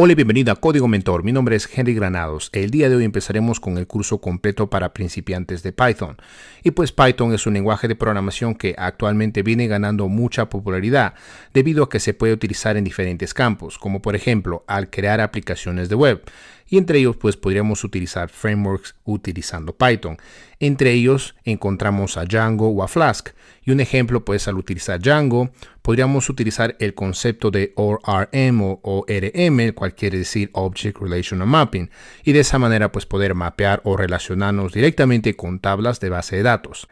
Hola y bienvenido a Código Mentor. Mi nombre es Henry Granados. El día de hoy empezaremos con el curso completo para principiantes de Python. Y pues Python es un lenguaje de programación que actualmente viene ganando mucha popularidad debido a que se puede utilizar en diferentes campos, como por ejemplo al crear aplicaciones de web. Y entre ellos pues podríamos utilizar frameworks utilizando Python. Entre ellos encontramos a Django o a Flask. Y un ejemplo pues al utilizar Django podríamos utilizar el concepto de ORM o ORM, el cual quiere decir Object Relational Mapping. Y de esa manera pues poder mapear o relacionarnos directamente con tablas de base de datos.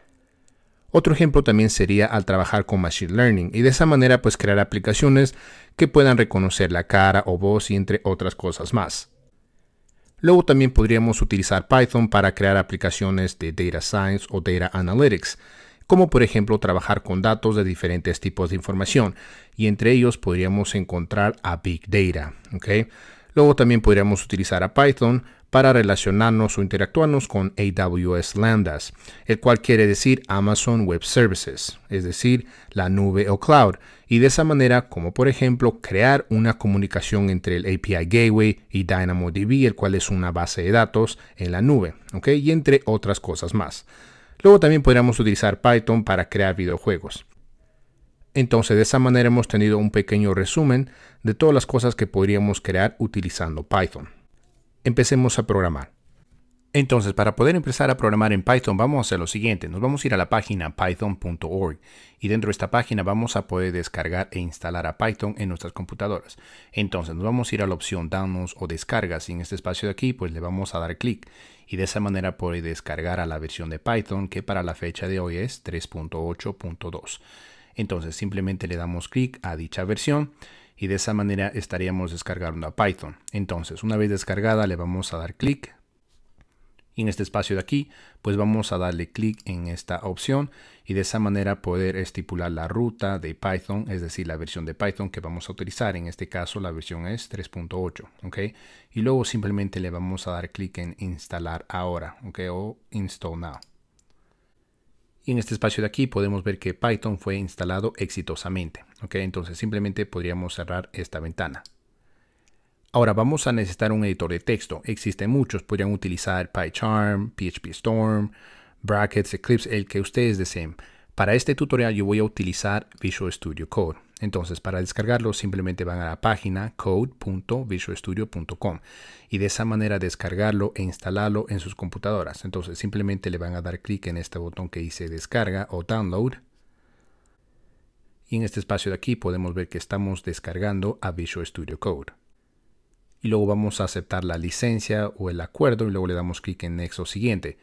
Otro ejemplo también sería al trabajar con Machine Learning y de esa manera pues crear aplicaciones que puedan reconocer la cara o voz y entre otras cosas más. Luego también podríamos utilizar Python para crear aplicaciones de Data Science o Data Analytics, como por ejemplo trabajar con datos de diferentes tipos de información, y entre ellos podríamos encontrar a Big Data. ¿Okay? Luego también podríamos utilizar a Python para relacionarnos o interactuarnos con AWS Lambdas, el cual quiere decir Amazon Web Services, es decir, la nube o cloud, y de esa manera, como por ejemplo, crear una comunicación entre el API Gateway y DynamoDB, el cual es una base de datos en la nube, ¿okay? Y entre otras cosas más. Luego también podríamos utilizar Python para crear videojuegos. Entonces, de esa manera hemos tenido un pequeño resumen de todas las cosas que podríamos crear utilizando Python. Empecemos a programar. Entonces, para poder empezar a programar en Python, vamos a hacer lo siguiente. Nos vamos a ir a la página python.org y dentro de esta página vamos a poder descargar e instalar a Python en nuestras computadoras. Entonces, nos vamos a ir a la opción Downloads o Descargas y en este espacio de aquí, pues le vamos a dar clic y de esa manera poder descargar a la versión de Python que para la fecha de hoy es 3.8.2. Entonces, simplemente le damos clic a dicha versión y de esa manera estaríamos descargando a Python. Entonces, una vez descargada, le vamos a dar clic. Y en este espacio de aquí, pues vamos a darle clic en esta opción y de esa manera poder estipular la ruta de Python, es decir, la versión de Python que vamos a utilizar. En este caso, la versión es 3.8, ¿ok? Y luego simplemente le vamos a dar clic en instalar ahora, ¿ok? O install now. Y en este espacio de aquí podemos ver que Python fue instalado exitosamente, ¿ok? Entonces simplemente podríamos cerrar esta ventana. Ahora vamos a necesitar un editor de texto. Existen muchos, podrían utilizar PyCharm, PHP Storm, Brackets, Eclipse, el que ustedes deseen. Para este tutorial yo voy a utilizar Visual Studio Code. Entonces para descargarlo simplemente van a la página code.visualstudio.com y de esa manera descargarlo e instalarlo en sus computadoras. Entonces simplemente le van a dar clic en este botón que dice descarga o download. Y en este espacio de aquí podemos ver que estamos descargando a Visual Studio Code. Y luego vamos a aceptar la licencia o el acuerdo y luego le damos clic en Next o Siguiente.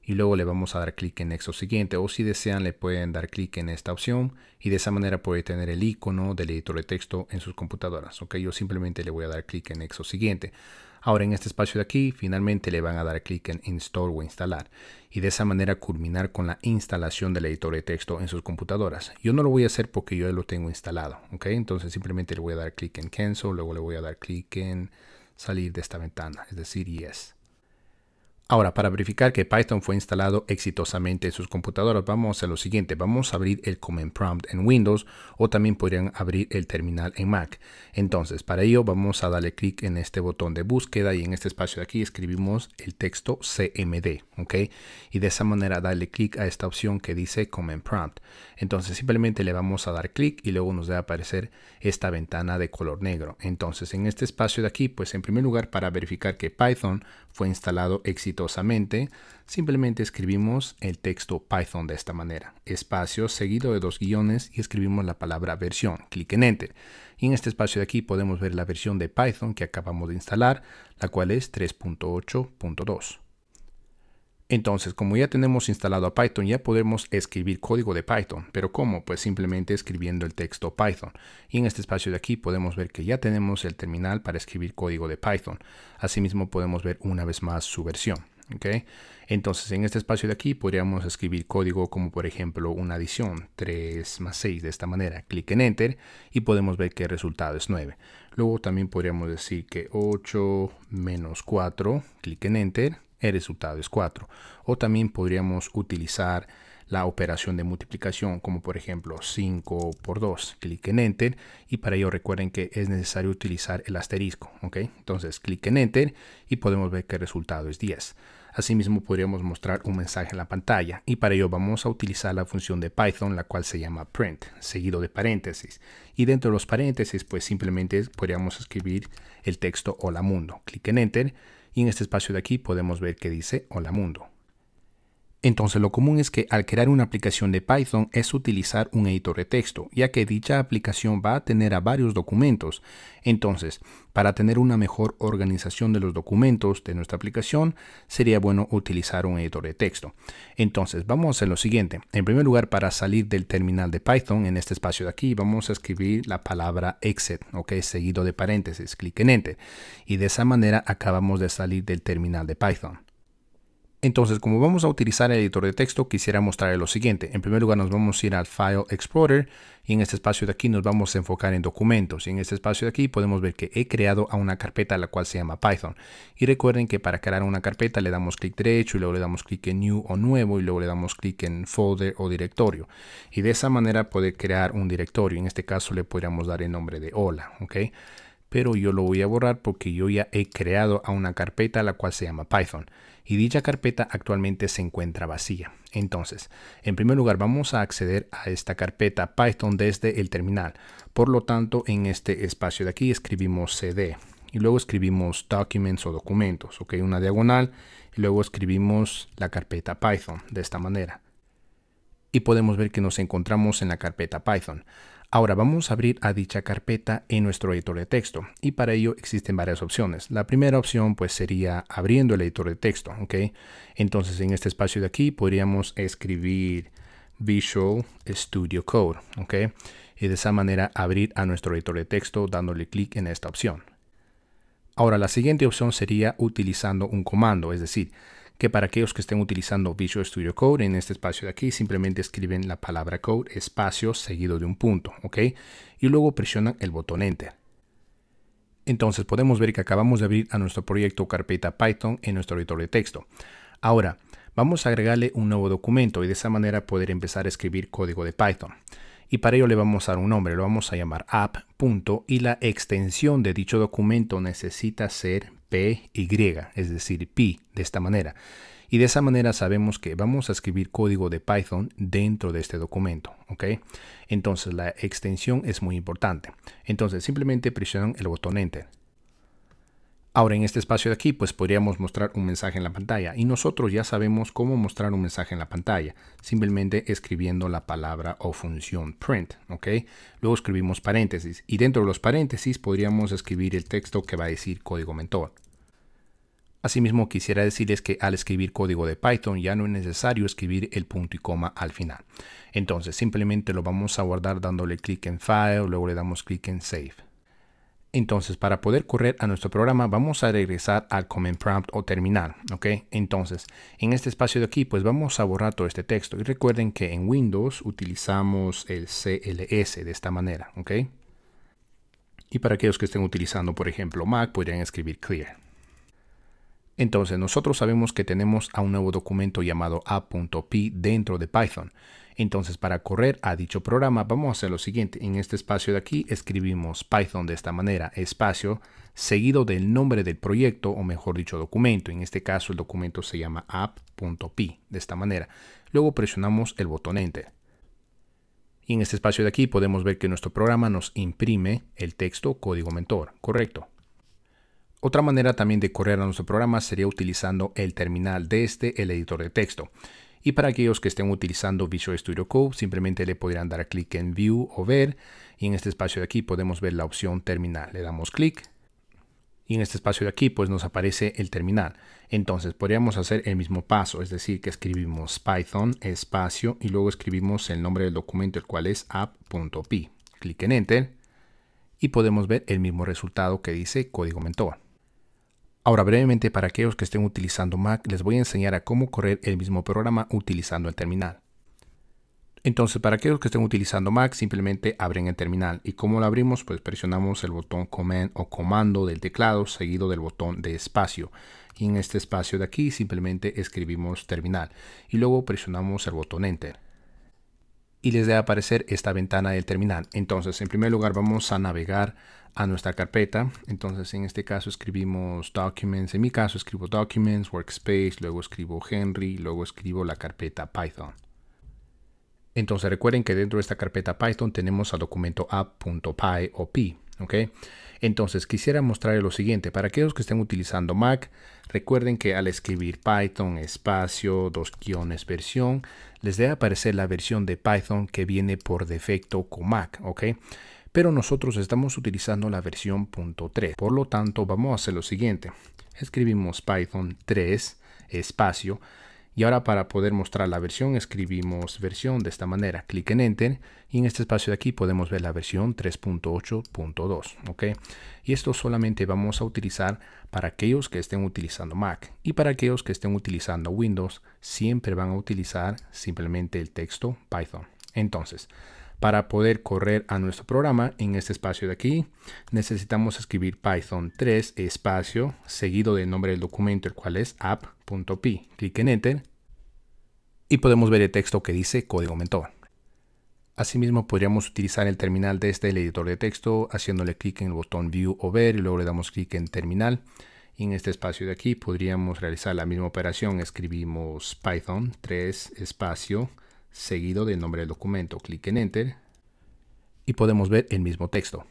Y luego le vamos a dar clic en Next o Siguiente o si desean le pueden dar clic en esta opción y de esa manera puede tener el icono del editor de texto en sus computadoras. Ok, yo simplemente le voy a dar clic en Next o Siguiente. Ahora en este espacio de aquí finalmente le van a dar clic en Install o Instalar y de esa manera culminar con la instalación del editor de texto en sus computadoras. Yo no lo voy a hacer porque yo ya lo tengo instalado, ¿ok? Entonces simplemente le voy a dar clic en Cancel, luego le voy a dar clic en salir de esta ventana, es decir, Yes. Ahora, para verificar que Python fue instalado exitosamente en sus computadoras, vamos a hacer lo siguiente. Vamos a abrir el Command Prompt en Windows o también podrían abrir el terminal en Mac. Entonces, para ello vamos a darle clic en este botón de búsqueda y en este espacio de aquí escribimos el texto CMD, ¿ok? Y de esa manera darle clic a esta opción que dice Command Prompt. Entonces, simplemente le vamos a dar clic y luego nos debe aparecer esta ventana de color negro. Entonces, en este espacio de aquí, pues en primer lugar, para verificar que Python fue instalado exitosamente, simplemente escribimos el texto Python de esta manera, espacio seguido de 2 guiones y escribimos la palabra versión, clic en Enter. Y en este espacio de aquí podemos ver la versión de Python que acabamos de instalar, la cual es 3.8.2. Entonces, como ya tenemos instalado a Python, ya podemos escribir código de Python. ¿Pero cómo? Pues simplemente escribiendo el texto Python. Y en este espacio de aquí podemos ver que ya tenemos el terminal para escribir código de Python. Asimismo, podemos ver una vez más su versión. ¿Okay? Entonces, en este espacio de aquí podríamos escribir código como por ejemplo una adición 3 más 6 de esta manera. Clic en Enter y podemos ver que el resultado es 9. Luego también podríamos decir que 8 menos 4, clic en Enter. El resultado es 4. O también podríamos utilizar la operación de multiplicación, como por ejemplo 5 por 2. Clic en Enter y para ello recuerden que es necesario utilizar el asterisco. ¿Ok? Entonces clic en Enter y podemos ver que el resultado es 10. Asimismo podríamos mostrar un mensaje en la pantalla y para ello vamos a utilizar la función de Python, la cual se llama print, seguido de paréntesis. Y dentro de los paréntesis pues simplemente podríamos escribir el texto Hola Mundo. Clic en Enter y en este espacio de aquí podemos ver que dice Hola Mundo. Entonces lo común es que al crear una aplicación de Python es utilizar un editor de texto, ya que dicha aplicación va a tener a varios documentos. Entonces, para tener una mejor organización de los documentos de nuestra aplicación, sería bueno utilizar un editor de texto. Entonces, vamos a hacer lo siguiente. En primer lugar, para salir del terminal de Python, en este espacio de aquí, vamos a escribir la palabra exit, ¿ok? Seguido de paréntesis, clic en Enter. Y de esa manera acabamos de salir del terminal de Python. Entonces, como vamos a utilizar el editor de texto, quisiera mostrarles lo siguiente. En primer lugar, nos vamos a ir al File Explorer y en este espacio de aquí nos vamos a enfocar en documentos. Y en este espacio de aquí podemos ver que he creado a una carpeta la cual se llama Python. Y recuerden que para crear una carpeta le damos clic derecho y luego le damos clic en New o Nuevo y luego le damos clic en Folder o Directorio. Y de esa manera poder crear un directorio. En este caso le podríamos dar el nombre de Hola, ¿ok? Pero yo lo voy a borrar porque yo ya he creado a una carpeta la cual se llama Python y dicha carpeta actualmente se encuentra vacía. Entonces, en primer lugar vamos a acceder a esta carpeta Python desde el terminal. Por lo tanto, en este espacio de aquí escribimos cd y luego escribimos documents o documentos, ok, una diagonal y luego escribimos la carpeta Python de esta manera. Y podemos ver que nos encontramos en la carpeta Python. Ahora vamos a abrir a dicha carpeta en nuestro editor de texto y para ello existen varias opciones. La primera opción pues sería abriendo el editor de texto, ¿ok? Entonces en este espacio de aquí podríamos escribir Visual Studio Code, ¿ok? Y de esa manera abrir a nuestro editor de texto dándole clic en esta opción. Ahora la siguiente opción sería utilizando un comando, es decir, que para aquellos que estén utilizando Visual Studio Code, en este espacio de aquí simplemente escriben la palabra code, espacio, seguido de un punto, ¿ok? Y luego presionan el botón Enter. Entonces podemos ver que acabamos de abrir a nuestro proyecto carpeta Python en nuestro editor de texto. Ahora, vamos a agregarle un nuevo documento y de esa manera poder empezar a escribir código de Python. Y para ello le vamos a dar un nombre, lo vamos a llamar app. Y la extensión de dicho documento necesita ser PY, es decir, pi, de esta manera. Y de esa manera sabemos que vamos a escribir código de Python dentro de este documento, ¿ok? Entonces la extensión es muy importante. Entonces simplemente presionan el botón Enter. Ahora en este espacio de aquí pues podríamos mostrar un mensaje en la pantalla y nosotros ya sabemos cómo mostrar un mensaje en la pantalla, simplemente escribiendo la palabra o función print, ¿ok? Luego escribimos paréntesis y dentro de los paréntesis podríamos escribir el texto que va a decir código mentor. Asimismo quisiera decirles que al escribir código de Python ya no es necesario escribir el punto y coma al final. Entonces simplemente lo vamos a guardar dándole clic en File, luego le damos clic en Save. Entonces, para poder correr a nuestro programa, vamos a regresar al Command Prompt o terminal, ¿ok? Entonces, en este espacio de aquí, pues vamos a borrar todo este texto. Y recuerden que en Windows utilizamos el CLS de esta manera, ¿ok? Y para aquellos que estén utilizando, por ejemplo, Mac, podrían escribir clear. Entonces, nosotros sabemos que tenemos a un nuevo documento llamado app.py dentro de Python. Entonces, para correr a dicho programa, vamos a hacer lo siguiente. En este espacio de aquí escribimos Python de esta manera, espacio, seguido del nombre del proyecto, o mejor dicho, documento. En este caso, el documento se llama app.py, de esta manera. Luego presionamos el botón Enter. Y en este espacio de aquí podemos ver que nuestro programa nos imprime el texto código mentor, correcto. Otra manera también de correr a nuestro programa sería utilizando el terminal desde el editor de texto. Y para aquellos que estén utilizando Visual Studio Code, simplemente le podrán dar clic en View o Ver. Y en este espacio de aquí podemos ver la opción Terminal. Le damos clic. Y en este espacio de aquí pues nos aparece el terminal. Entonces podríamos hacer el mismo paso, es decir, que escribimos Python, espacio, y luego escribimos el nombre del documento, el cual es app.py. Clic en Enter. Y podemos ver el mismo resultado que dice código mentor. Ahora brevemente para aquellos que estén utilizando Mac les voy a enseñar a cómo correr el mismo programa utilizando el terminal. Entonces para aquellos que estén utilizando Mac simplemente abren el terminal y como lo abrimos pues presionamos el botón Command o comando del teclado seguido del botón de espacio y en este espacio de aquí simplemente escribimos terminal y luego presionamos el botón Enter. y les debe aparecer esta ventana del terminal. Entonces, en primer lugar vamos a navegar a nuestra carpeta. Entonces, en este caso escribimos Documents. En mi caso escribo Documents, Workspace, luego escribo Henry, luego escribo la carpeta Python. Entonces recuerden que dentro de esta carpeta Python tenemos al documento app.py o py, ¿ok? Entonces quisiera mostrarles lo siguiente. Para aquellos que estén utilizando Mac, recuerden que al escribir Python espacio 2 guiones versión, les debe aparecer la versión de Python que viene por defecto con Mac, ¿ok? Pero nosotros estamos utilizando la versión .3. Por lo tanto, vamos a hacer lo siguiente. Escribimos Python 3 espacio. Y ahora para poder mostrar la versión escribimos versión de esta manera, clic en Enter y en este espacio de aquí podemos ver la versión 3.8.2, ¿ok? Y esto solamente vamos a utilizar para aquellos que estén utilizando Mac y para aquellos que estén utilizando Windows siempre van a utilizar simplemente el texto Python. Entonces, para poder correr a nuestro programa en este espacio de aquí necesitamos escribir Python 3 espacio seguido del nombre del documento, el cual es app.py. Clic en Enter y podemos ver el texto que dice código mentor. Asimismo podríamos utilizar el terminal desde el editor de texto haciéndole clic en el botón View o Ver y luego le damos clic en Terminal. Y en este espacio de aquí podríamos realizar la misma operación. Escribimos Python 3 espacio seguido del nombre del documento. Clic en Enter y podemos ver el mismo texto.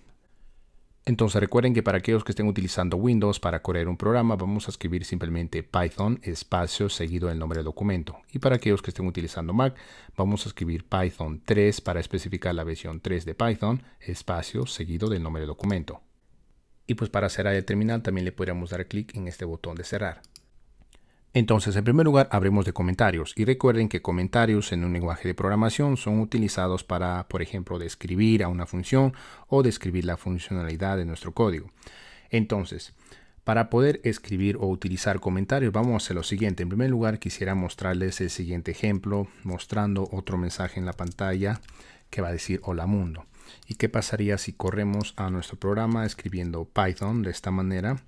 Entonces recuerden que para aquellos que estén utilizando Windows para correr un programa vamos a escribir simplemente Python espacio seguido del nombre del documento. Y para aquellos que estén utilizando Mac vamos a escribir Python 3 para especificar la versión 3 de Python espacio seguido del nombre del documento. Y pues para cerrar el terminal también le podríamos dar clic en este botón de cerrar. Entonces, en primer lugar, hablemos de comentarios. Y recuerden que comentarios en un lenguaje de programación son utilizados para, por ejemplo, describir a una función o describir la funcionalidad de nuestro código. Entonces, para poder escribir o utilizar comentarios, vamos a hacer lo siguiente. En primer lugar, quisiera mostrarles el siguiente ejemplo, mostrando otro mensaje en la pantalla que va a decir Hola Mundo. ¿Y qué pasaría si corremos a nuestro programa escribiendo Python de esta manera?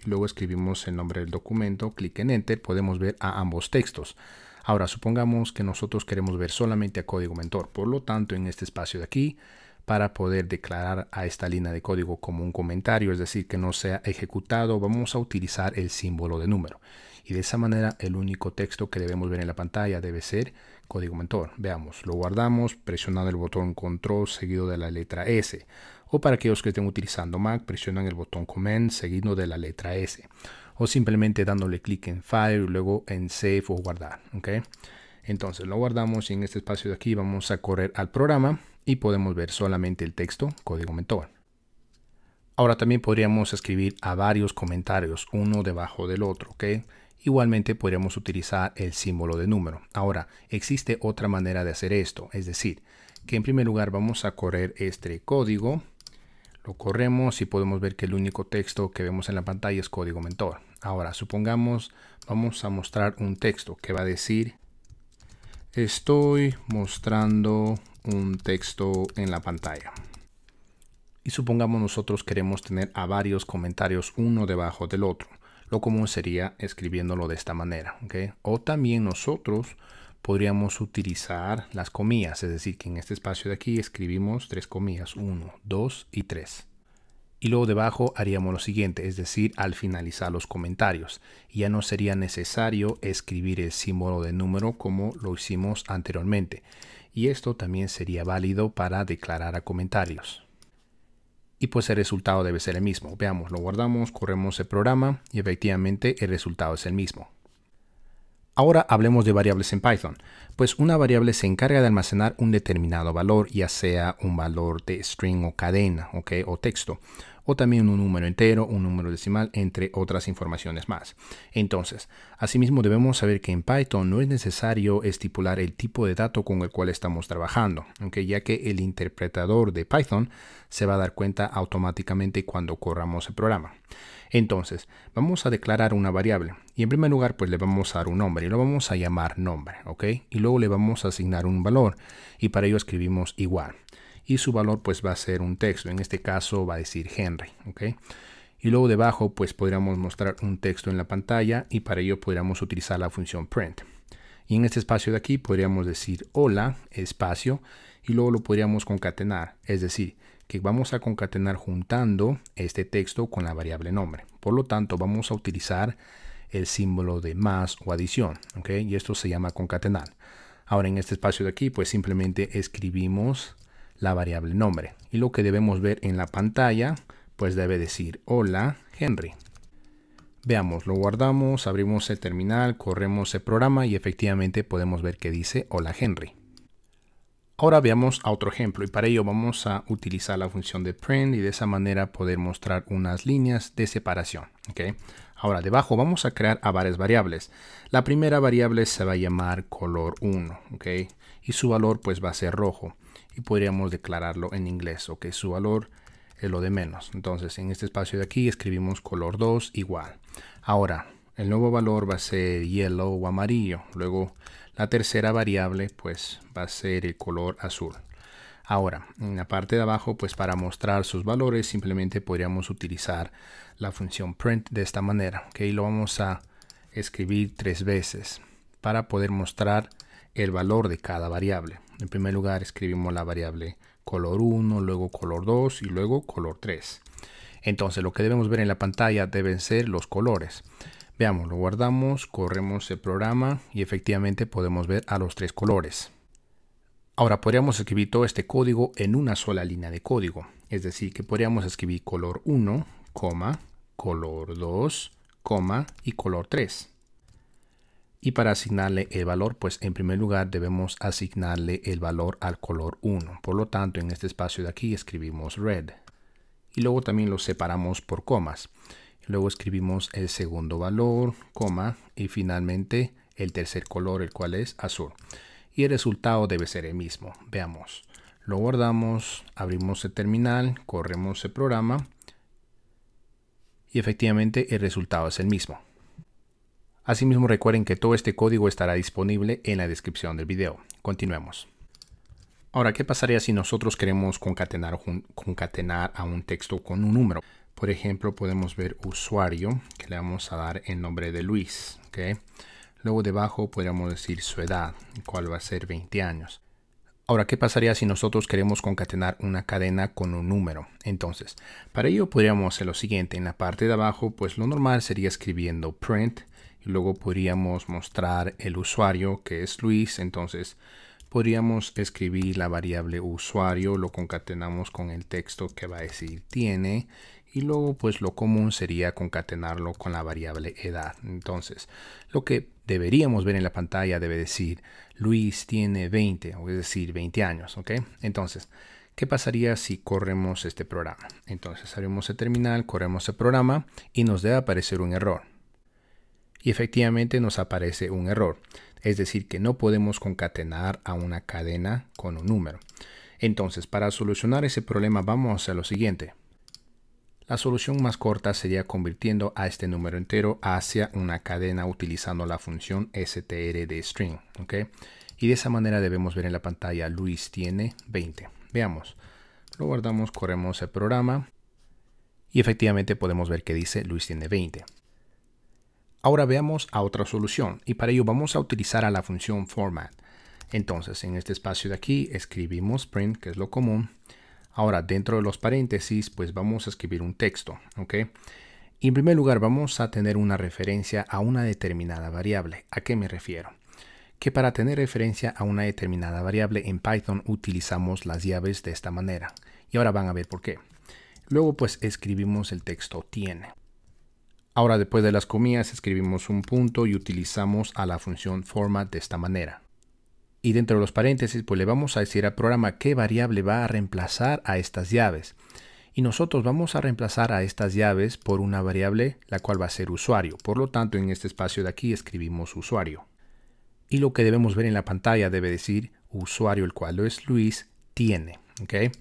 Y luego escribimos el nombre del documento, clic en Enter, podemos ver a ambos textos. Ahora, supongamos que nosotros queremos ver solamente a código mentor. Por lo tanto, en este espacio de aquí, para poder declarar a esta línea de código como un comentario, es decir, que no sea ejecutado, vamos a utilizar el símbolo de número. Y de esa manera, el único texto que debemos ver en la pantalla debe ser código mentor. Veamos, lo guardamos presionando el botón Control seguido de la letra S. O para aquellos que estén utilizando Mac, presionan el botón Command seguido de la letra S. O simplemente dándole clic en File y luego en Save o Guardar. ¿Okay? Entonces lo guardamos y en este espacio de aquí vamos a correr al programa y podemos ver solamente el texto código mentor. Ahora también podríamos escribir a varios comentarios, uno debajo del otro. ¿Okay? Igualmente podríamos utilizar el símbolo de número. Ahora, existe otra manera de hacer esto, es decir, que en primer lugar vamos a correr este código. Lo corremos y podemos ver que el único texto que vemos en la pantalla es código mentor. Ahora, supongamos, vamos a mostrar un texto que va a decir: estoy mostrando un texto en la pantalla. Y supongamos nosotros queremos tener a varios comentarios uno debajo del otro. Lo común sería escribiéndolo de esta manera. ¿Okay? O también nosotros podríamos utilizar las comillas, es decir, que en este espacio de aquí escribimos 3 comillas, 1, 2 y 3. Y luego debajo haríamos lo siguiente, es decir, al finalizar los comentarios, ya no sería necesario escribir el símbolo de número como lo hicimos anteriormente. Y esto también sería válido para declarar a comentarios. Y pues el resultado debe ser el mismo. Veamos, lo guardamos, corremos el programa y efectivamente el resultado es el mismo. Ahora hablemos de variables en Python. Pues una variable se encarga de almacenar un determinado valor, ya sea un valor de string o cadena, ¿okay? O texto, o también un número entero, un número decimal, entre otras informaciones más. Entonces, asimismo debemos saber que en Python no es necesario estipular el tipo de dato con el cual estamos trabajando, ¿okay? Ya que el interpretador de Python se va a dar cuenta automáticamente cuando corramos el programa. Entonces, vamos a declarar una variable y en primer lugar pues le vamos a dar un nombre y lo vamos a llamar nombre, ¿ok? Y luego le vamos a asignar un valor y para ello escribimos igual. Y su valor pues va a ser un texto, en este caso va a decir Henry, ¿ok? Y luego debajo pues podríamos mostrar un texto en la pantalla y para ello podríamos utilizar la función print. Y en este espacio de aquí podríamos decir hola, espacio, y luego lo podríamos concatenar. Es decir, que vamos a concatenar juntando este texto con la variable nombre. Por lo tanto, vamos a utilizar el símbolo de más o adición, ¿ok? Y esto se llama concatenar. Ahora en este espacio de aquí, pues simplemente escribimos la variable nombre. Y lo que debemos ver en la pantalla, pues debe decir hola Henry. Veamos, lo guardamos, abrimos el terminal, corremos el programa y efectivamente podemos ver que dice hola Henry. Ahora veamos a otro ejemplo y para ello vamos a utilizar la función de print y de esa manera poder mostrar unas líneas de separación. ¿Okay? Ahora debajo vamos a crear a varias variables. La primera variable se va a llamar color 1, ¿okay? Y su valor pues va a ser rojo y podríamos declararlo en inglés, ¿ok? Su valor es lo de menos. Entonces en este espacio de aquí escribimos color 2 igual. Ahora el nuevo valor va a ser yellow o amarillo. Luego la tercera variable pues va a ser el color azul. Ahora, en la parte de abajo, pues para mostrar sus valores simplemente podríamos utilizar la función print de esta manera. ¿Ok? Lo vamos a escribir 3 veces para poder mostrar el valor de cada variable. En primer lugar escribimos la variable color 1, luego color 2 y luego color 3. Entonces lo que debemos ver en la pantalla deben ser los colores. Veamos, lo guardamos, corremos el programa y efectivamente podemos ver a los 3 colores. Ahora podríamos escribir todo este código en una sola línea de código. Es decir, que podríamos escribir color 1, color 2, y color 3. Y para asignarle el valor, pues en primer lugar debemos asignarle el valor al color 1. Por lo tanto, en este espacio de aquí escribimos red. Y luego también lo separamos por comas. Luego escribimos el segundo valor, y finalmente el tercer color, el cual es azul. Y el resultado debe ser el mismo. Veamos. Lo guardamos, abrimos el terminal, corremos el programa y efectivamente el resultado es el mismo. Asimismo recuerden que todo este código estará disponible en la descripción del video. Continuemos. Ahora, ¿qué pasaría si nosotros queremos concatenar a un texto con un número? Por ejemplo, podemos ver usuario, que le vamos a dar el nombre de Luis. ¿Okay? Luego debajo podríamos decir su edad, el cual va a ser 20 años. Ahora, ¿qué pasaría si nosotros queremos concatenar una cadena con un número? Entonces, para ello podríamos hacer lo siguiente. En la parte de abajo, pues lo normal sería escribiendo print y luego podríamos mostrar el usuario que es Luis. Entonces, podríamos escribir la variable usuario, lo concatenamos con el texto que va a decir tiene. Y luego pues lo común sería concatenarlo con la variable edad. Entonces lo que deberíamos ver en la pantalla debe decir Luis tiene 20, o es decir 20 años. ¿Ok? Entonces, ¿qué pasaría si corremos este programa? Entonces abrimos el terminal, corremos el programa y nos debe aparecer un error. Y efectivamente nos aparece un error. Es decir que no podemos concatenar a una cadena con un número. Entonces para solucionar ese problema vamos a hacer lo siguiente. La solución más corta sería convirtiendo a este número entero hacia una cadena utilizando la función str de string. ¿Okay? Y de esa manera debemos ver en la pantalla Luis tiene 20. Veamos. Lo guardamos, corremos el programa y efectivamente podemos ver que dice Luis tiene 20. Ahora veamos a otra solución y para ello vamos a utilizar a la función format. Entonces en este espacio de aquí escribimos print, que es lo común. Ahora, dentro de los paréntesis, pues vamos a escribir un texto, ¿ok? Y en primer lugar, vamos a tener una referencia a una determinada variable. ¿A qué me refiero? Que para tener referencia a una determinada variable en Python utilizamos las llaves de esta manera. Y ahora van a ver por qué. Luego, pues escribimos el texto tiene. Ahora, después de las comillas, escribimos un punto y utilizamos a la función format de esta manera. Y dentro de los paréntesis, pues le vamos a decir al programa qué variable va a reemplazar a estas llaves. Y nosotros vamos a reemplazar a estas llaves por una variable, la cual va a ser usuario. Por lo tanto, en este espacio de aquí escribimos usuario. Y lo que debemos ver en la pantalla debe decir usuario, el cual es Luis, tiene. ¿Okay?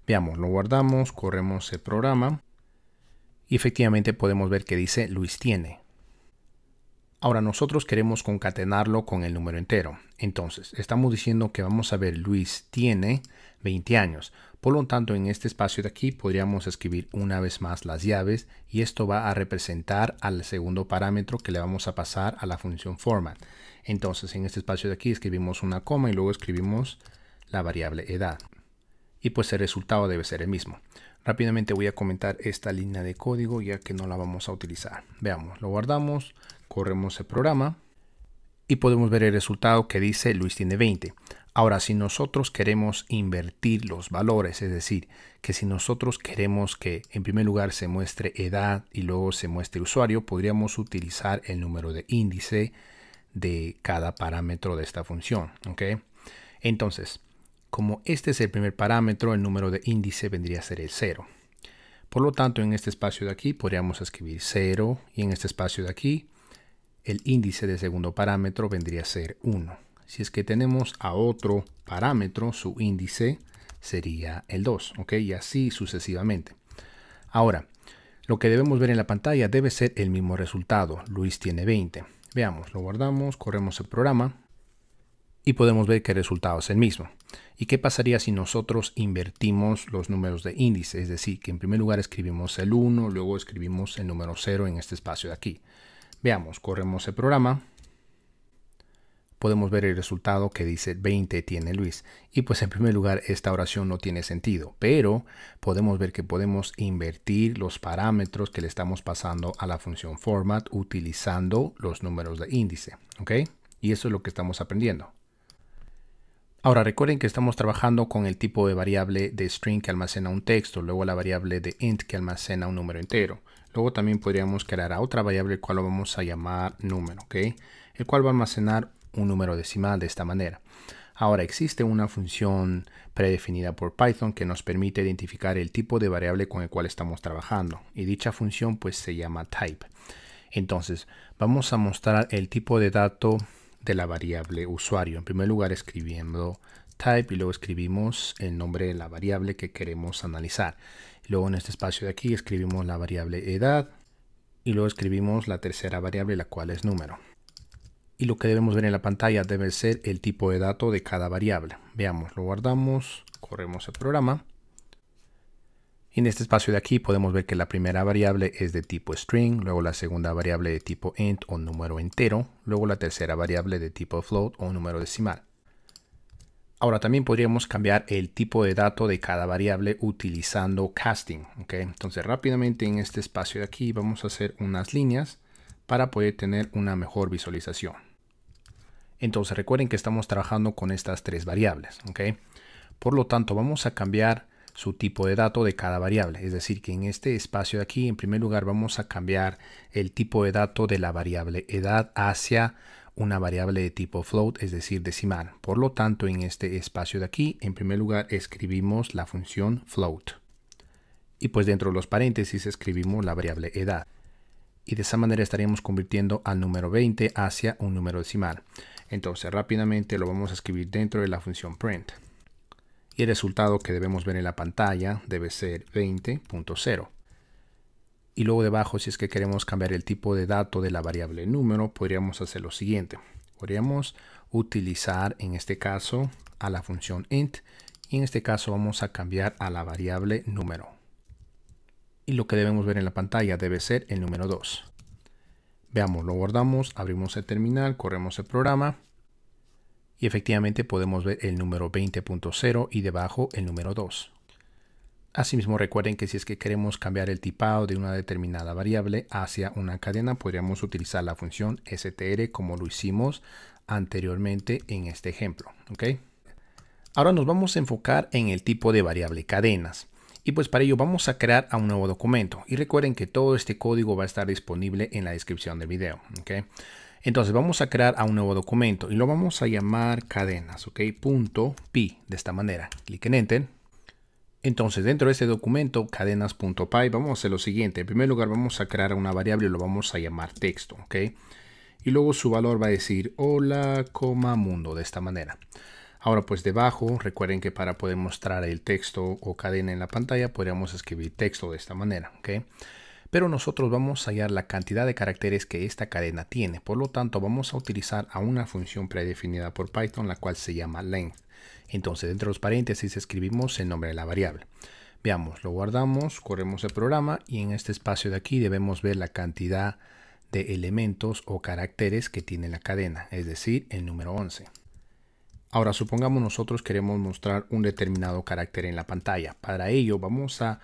Veamos, lo guardamos, corremos el programa. Y efectivamente podemos ver que dice Luis tiene. Ahora nosotros queremos concatenarlo con el número entero. Entonces, estamos diciendo que vamos a ver Luis tiene 20 años. Por lo tanto, en este espacio de aquí podríamos escribir una vez más las llaves y esto va a representar al segundo parámetro que le vamos a pasar a la función format. Entonces, en este espacio de aquí escribimos una coma y luego escribimos la variable edad. Y pues el resultado debe ser el mismo. Rápidamente voy a comentar esta línea de código ya que no la vamos a utilizar. Veamos, lo guardamos, corremos el programa y podemos ver el resultado que dice Luis tiene 20. Ahora, si nosotros queremos invertir los valores, es decir, que si nosotros queremos que en primer lugar se muestre edad y luego se muestre usuario, podríamos utilizar el número de índice de cada parámetro de esta función. ¿Ok? Entonces, como este es el primer parámetro, el número de índice vendría a ser el 0. Por lo tanto, en este espacio de aquí podríamos escribir 0 y en este espacio de aquí el índice del segundo parámetro vendría a ser 1. Si es que tenemos a otro parámetro, su índice sería el 2, ¿ok? Y así sucesivamente. Ahora, lo que debemos ver en la pantalla debe ser el mismo resultado. Luis tiene 20. Veamos, lo guardamos, corremos el programa y podemos ver que el resultado es el mismo. ¿Y qué pasaría si nosotros invertimos los números de índice? Es decir, que en primer lugar escribimos el 1, luego escribimos el número 0 en este espacio de aquí. Veamos, corremos el programa. Podemos ver el resultado que dice 20 tiene Luis. Y pues en primer lugar esta oración no tiene sentido, pero podemos ver que podemos invertir los parámetros que le estamos pasando a la función format utilizando los números de índice. ¿Ok? Y eso es lo que estamos aprendiendo. Ahora recuerden que estamos trabajando con el tipo de variable de string que almacena un texto, luego la variable de int que almacena un número entero. Luego también podríamos crear a otra variable el cual lo vamos a llamar número, ¿ok? El cual va a almacenar un número decimal de esta manera. Ahora existe una función predefinida por Python que nos permite identificar el tipo de variable con el cual estamos trabajando y dicha función pues se llama type. Entonces vamos a mostrar el tipo de dato de la variable usuario. En primer lugar escribiendo type y luego escribimos el nombre de la variable que queremos analizar. Luego en este espacio de aquí escribimos la variable edad y luego escribimos la tercera variable, la cual es número. Y lo que debemos ver en la pantalla debe ser el tipo de dato de cada variable. Veamos, lo guardamos, corremos el programa. Y en este espacio de aquí podemos ver que la primera variable es de tipo string, luego la segunda variable de tipo int o número entero, luego la tercera variable de tipo float o número decimal. Ahora también podríamos cambiar el tipo de dato de cada variable utilizando casting. ¿Okay? Entonces rápidamente en este espacio de aquí vamos a hacer unas líneas para poder tener una mejor visualización. Entonces recuerden que estamos trabajando con estas tres variables. ¿Okay? Por lo tanto vamos a cambiar su tipo de dato de cada variable. Es decir, que en este espacio de aquí, en primer lugar, vamos a cambiar el tipo de dato de la variable edad hacia una variable de tipo float, es decir, decimal. Por lo tanto, en este espacio de aquí, en primer lugar, escribimos la función float. Y pues dentro de los paréntesis escribimos la variable edad. Y de esa manera estaríamos convirtiendo al número 20 hacia un número decimal. Entonces, rápidamente lo vamos a escribir dentro de la función print. Y el resultado que debemos ver en la pantalla debe ser 20.0. Y luego debajo, si es que queremos cambiar el tipo de dato de la variable número, podríamos hacer lo siguiente. Podríamos utilizar en este caso a la función int y en este caso vamos a cambiar a la variable número. Y lo que debemos ver en la pantalla debe ser el número 2. Veamos, lo guardamos, abrimos el terminal, corremos el programa. Y efectivamente podemos ver el número 20.0 y debajo el número 2. Asimismo recuerden que si es que queremos cambiar el tipado de una determinada variable hacia una cadena, podríamos utilizar la función str como lo hicimos anteriormente en este ejemplo. ¿Okay? Ahora nos vamos a enfocar en el tipo de variable cadenas. Y pues para ello vamos a crear a un nuevo documento. Y recuerden que todo este código va a estar disponible en la descripción del video. ¿Okay? Entonces vamos a crear a un nuevo documento y lo vamos a llamar cadenas, ¿ok? .py, de esta manera. Clic en Enter. Entonces dentro de este documento, cadenas.py, vamos a hacer lo siguiente. En primer lugar vamos a crear una variable y lo vamos a llamar texto, ¿ok? Y luego su valor va a decir hola, mundo, de esta manera. Ahora pues debajo, recuerden que para poder mostrar el texto o cadena en la pantalla, podríamos escribir texto de esta manera, ¿ok? pero nosotros vamos a hallar la cantidad de caracteres que esta cadena tiene. Por lo tanto, vamos a utilizar a una función predefinida por Python, la cual se llama length. Entonces, dentro de los paréntesis escribimos el nombre de la variable. Veamos, lo guardamos, corremos el programa y en este espacio de aquí debemos ver la cantidad de elementos o caracteres que tiene la cadena, es decir, el número 11. Ahora supongamos nosotros queremos mostrar un determinado carácter en la pantalla. Para ello vamos a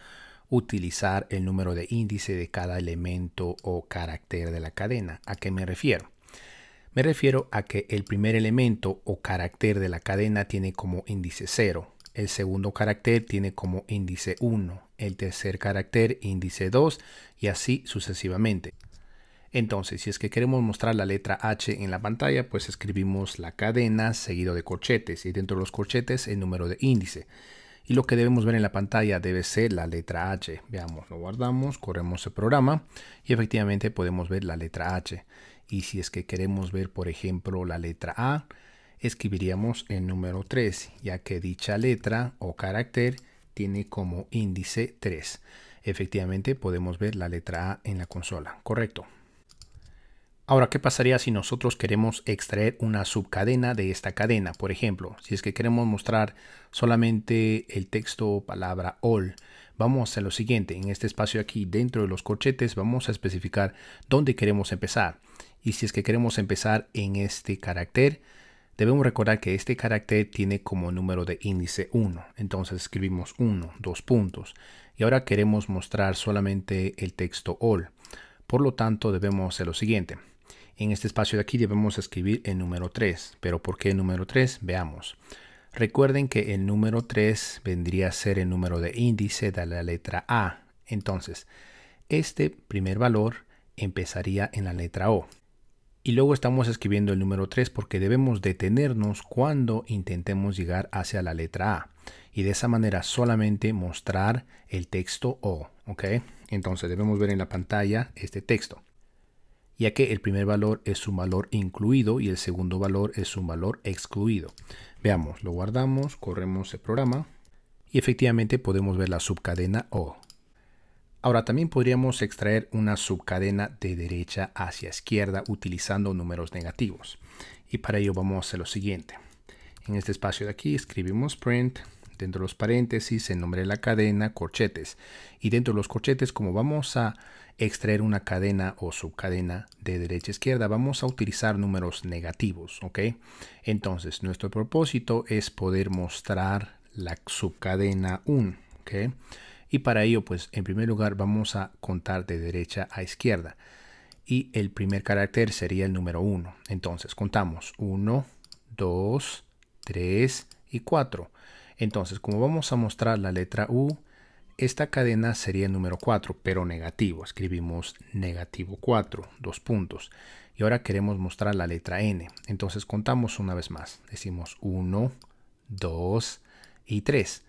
utilizar el número de índice de cada elemento o carácter de la cadena. ¿A qué me refiero? Me refiero a que el primer elemento o carácter de la cadena tiene como índice 0. El segundo carácter tiene como índice 1. El tercer carácter índice 2 y así sucesivamente. Entonces, si es que queremos mostrar la letra H en la pantalla, pues escribimos la cadena seguido de corchetes y dentro de los corchetes el número de índice. Y lo que debemos ver en la pantalla debe ser la letra H. Veamos, lo guardamos, corremos el programa y efectivamente podemos ver la letra H. Y si es que queremos ver, por ejemplo, la letra A, escribiríamos el número 3, ya que dicha letra o carácter tiene como índice 3. Efectivamente podemos ver la letra A en la consola, correcto. Ahora, ¿qué pasaría si nosotros queremos extraer una subcadena de esta cadena? Por ejemplo, si es que queremos mostrar solamente el texto o palabra all, vamos a hacer lo siguiente. En este espacio aquí, dentro de los corchetes, vamos a especificar dónde queremos empezar. Y si es que queremos empezar en este carácter, debemos recordar que este carácter tiene como número de índice 1. Entonces escribimos 1, 2 puntos. Y ahora queremos mostrar solamente el texto all. Por lo tanto, debemos hacer lo siguiente. En este espacio de aquí debemos escribir el número 3. ¿Pero por qué el número 3? Veamos. Recuerden que el número 3 vendría a ser el número de índice de la letra A. Entonces, este primer valor empezaría en la letra O. Y luego estamos escribiendo el número 3 porque debemos detenernos cuando intentemos llegar hacia la letra A. Y de esa manera solamente mostrar el texto O. ¿Ok? Entonces debemos ver en la pantalla este texto, ya que el primer valor es un valor incluido y el segundo valor es un valor excluido. Veamos, lo guardamos, corremos el programa y efectivamente podemos ver la subcadena O. Ahora también podríamos extraer una subcadena de derecha hacia izquierda utilizando números negativos. Y para ello vamos a hacer lo siguiente. En este espacio de aquí escribimos print, dentro de los paréntesis el nombre de la cadena, corchetes. Y dentro de los corchetes, como vamos a extraer una cadena o subcadena de derecha a izquierda, vamos a utilizar números negativos, ¿ok? Entonces, nuestro propósito es poder mostrar la subcadena 1, ¿ok? Y para ello, pues, en primer lugar, vamos a contar de derecha a izquierda. Y el primer carácter sería el número 1. Entonces, contamos 1, 2, 3 y 4. Entonces, como vamos a mostrar la letra U, esta cadena sería el número 4, pero negativo. Escribimos negativo 4, 2 puntos. Y ahora queremos mostrar la letra N. Entonces, contamos una vez más. Decimos 1, 2 y 3.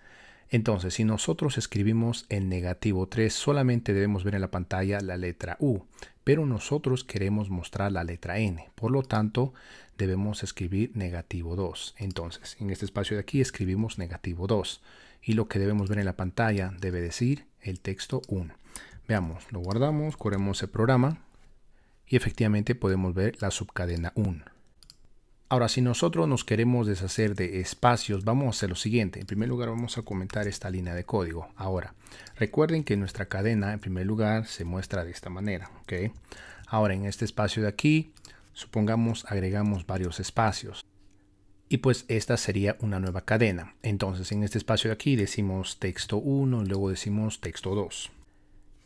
Entonces, si nosotros escribimos el negativo 3, solamente debemos ver en la pantalla la letra U, pero nosotros queremos mostrar la letra N. Por lo tanto, debemos escribir negativo 2. Entonces, en este espacio de aquí escribimos negativo 2. Y lo que debemos ver en la pantalla debe decir el texto 1. Veamos, lo guardamos, corremos el programa y efectivamente podemos ver la subcadena 1. Ahora, si nosotros nos queremos deshacer de espacios, vamos a hacer lo siguiente. En primer lugar, vamos a comentar esta línea de código. Ahora, recuerden que nuestra cadena, en primer lugar, se muestra de esta manera, ¿ok? Ahora, en este espacio de aquí, supongamos agregamos varios espacios. Y pues esta sería una nueva cadena. Entonces, en este espacio de aquí decimos texto 1, luego decimos texto 2.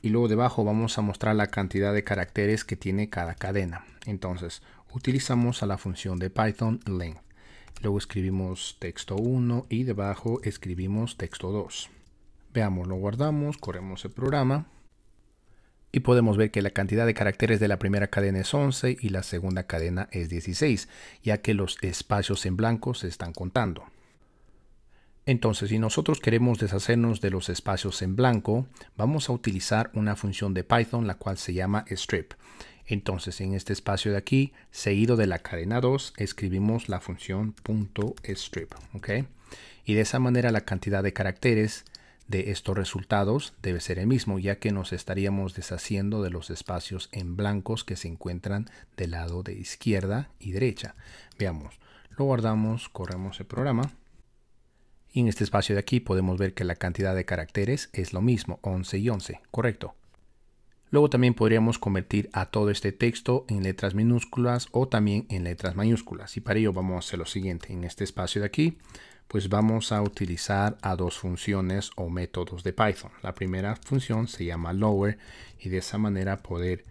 Y luego debajo vamos a mostrar la cantidad de caracteres que tiene cada cadena. Entonces, utilizamos a la función de Python length. Luego escribimos texto 1 y debajo escribimos texto 2. Veamos, lo guardamos, corremos el programa. Y podemos ver que la cantidad de caracteres de la primera cadena es 11 y la segunda cadena es 16, ya que los espacios en blanco se están contando. Entonces, si nosotros queremos deshacernos de los espacios en blanco, vamos a utilizar una función de Python, la cual se llama strip. Entonces, en este espacio de aquí, seguido de la cadena 2, escribimos la función .strip, ¿ok? Y de esa manera la cantidad de caracteres de estos resultados debe ser el mismo, ya que nos estaríamos deshaciendo de los espacios en blancos que se encuentran del lado de izquierda y derecha. Veamos, lo guardamos, corremos el programa. Y en este espacio de aquí podemos ver que la cantidad de caracteres es lo mismo, 11 y 11, correcto. Luego también podríamos convertir a todo este texto en letras minúsculas o también en letras mayúsculas. Y para ello vamos a hacer lo siguiente. En este espacio de aquí, pues vamos a utilizar a dos funciones o métodos de Python. La primera función se llama lower y de esa manera poder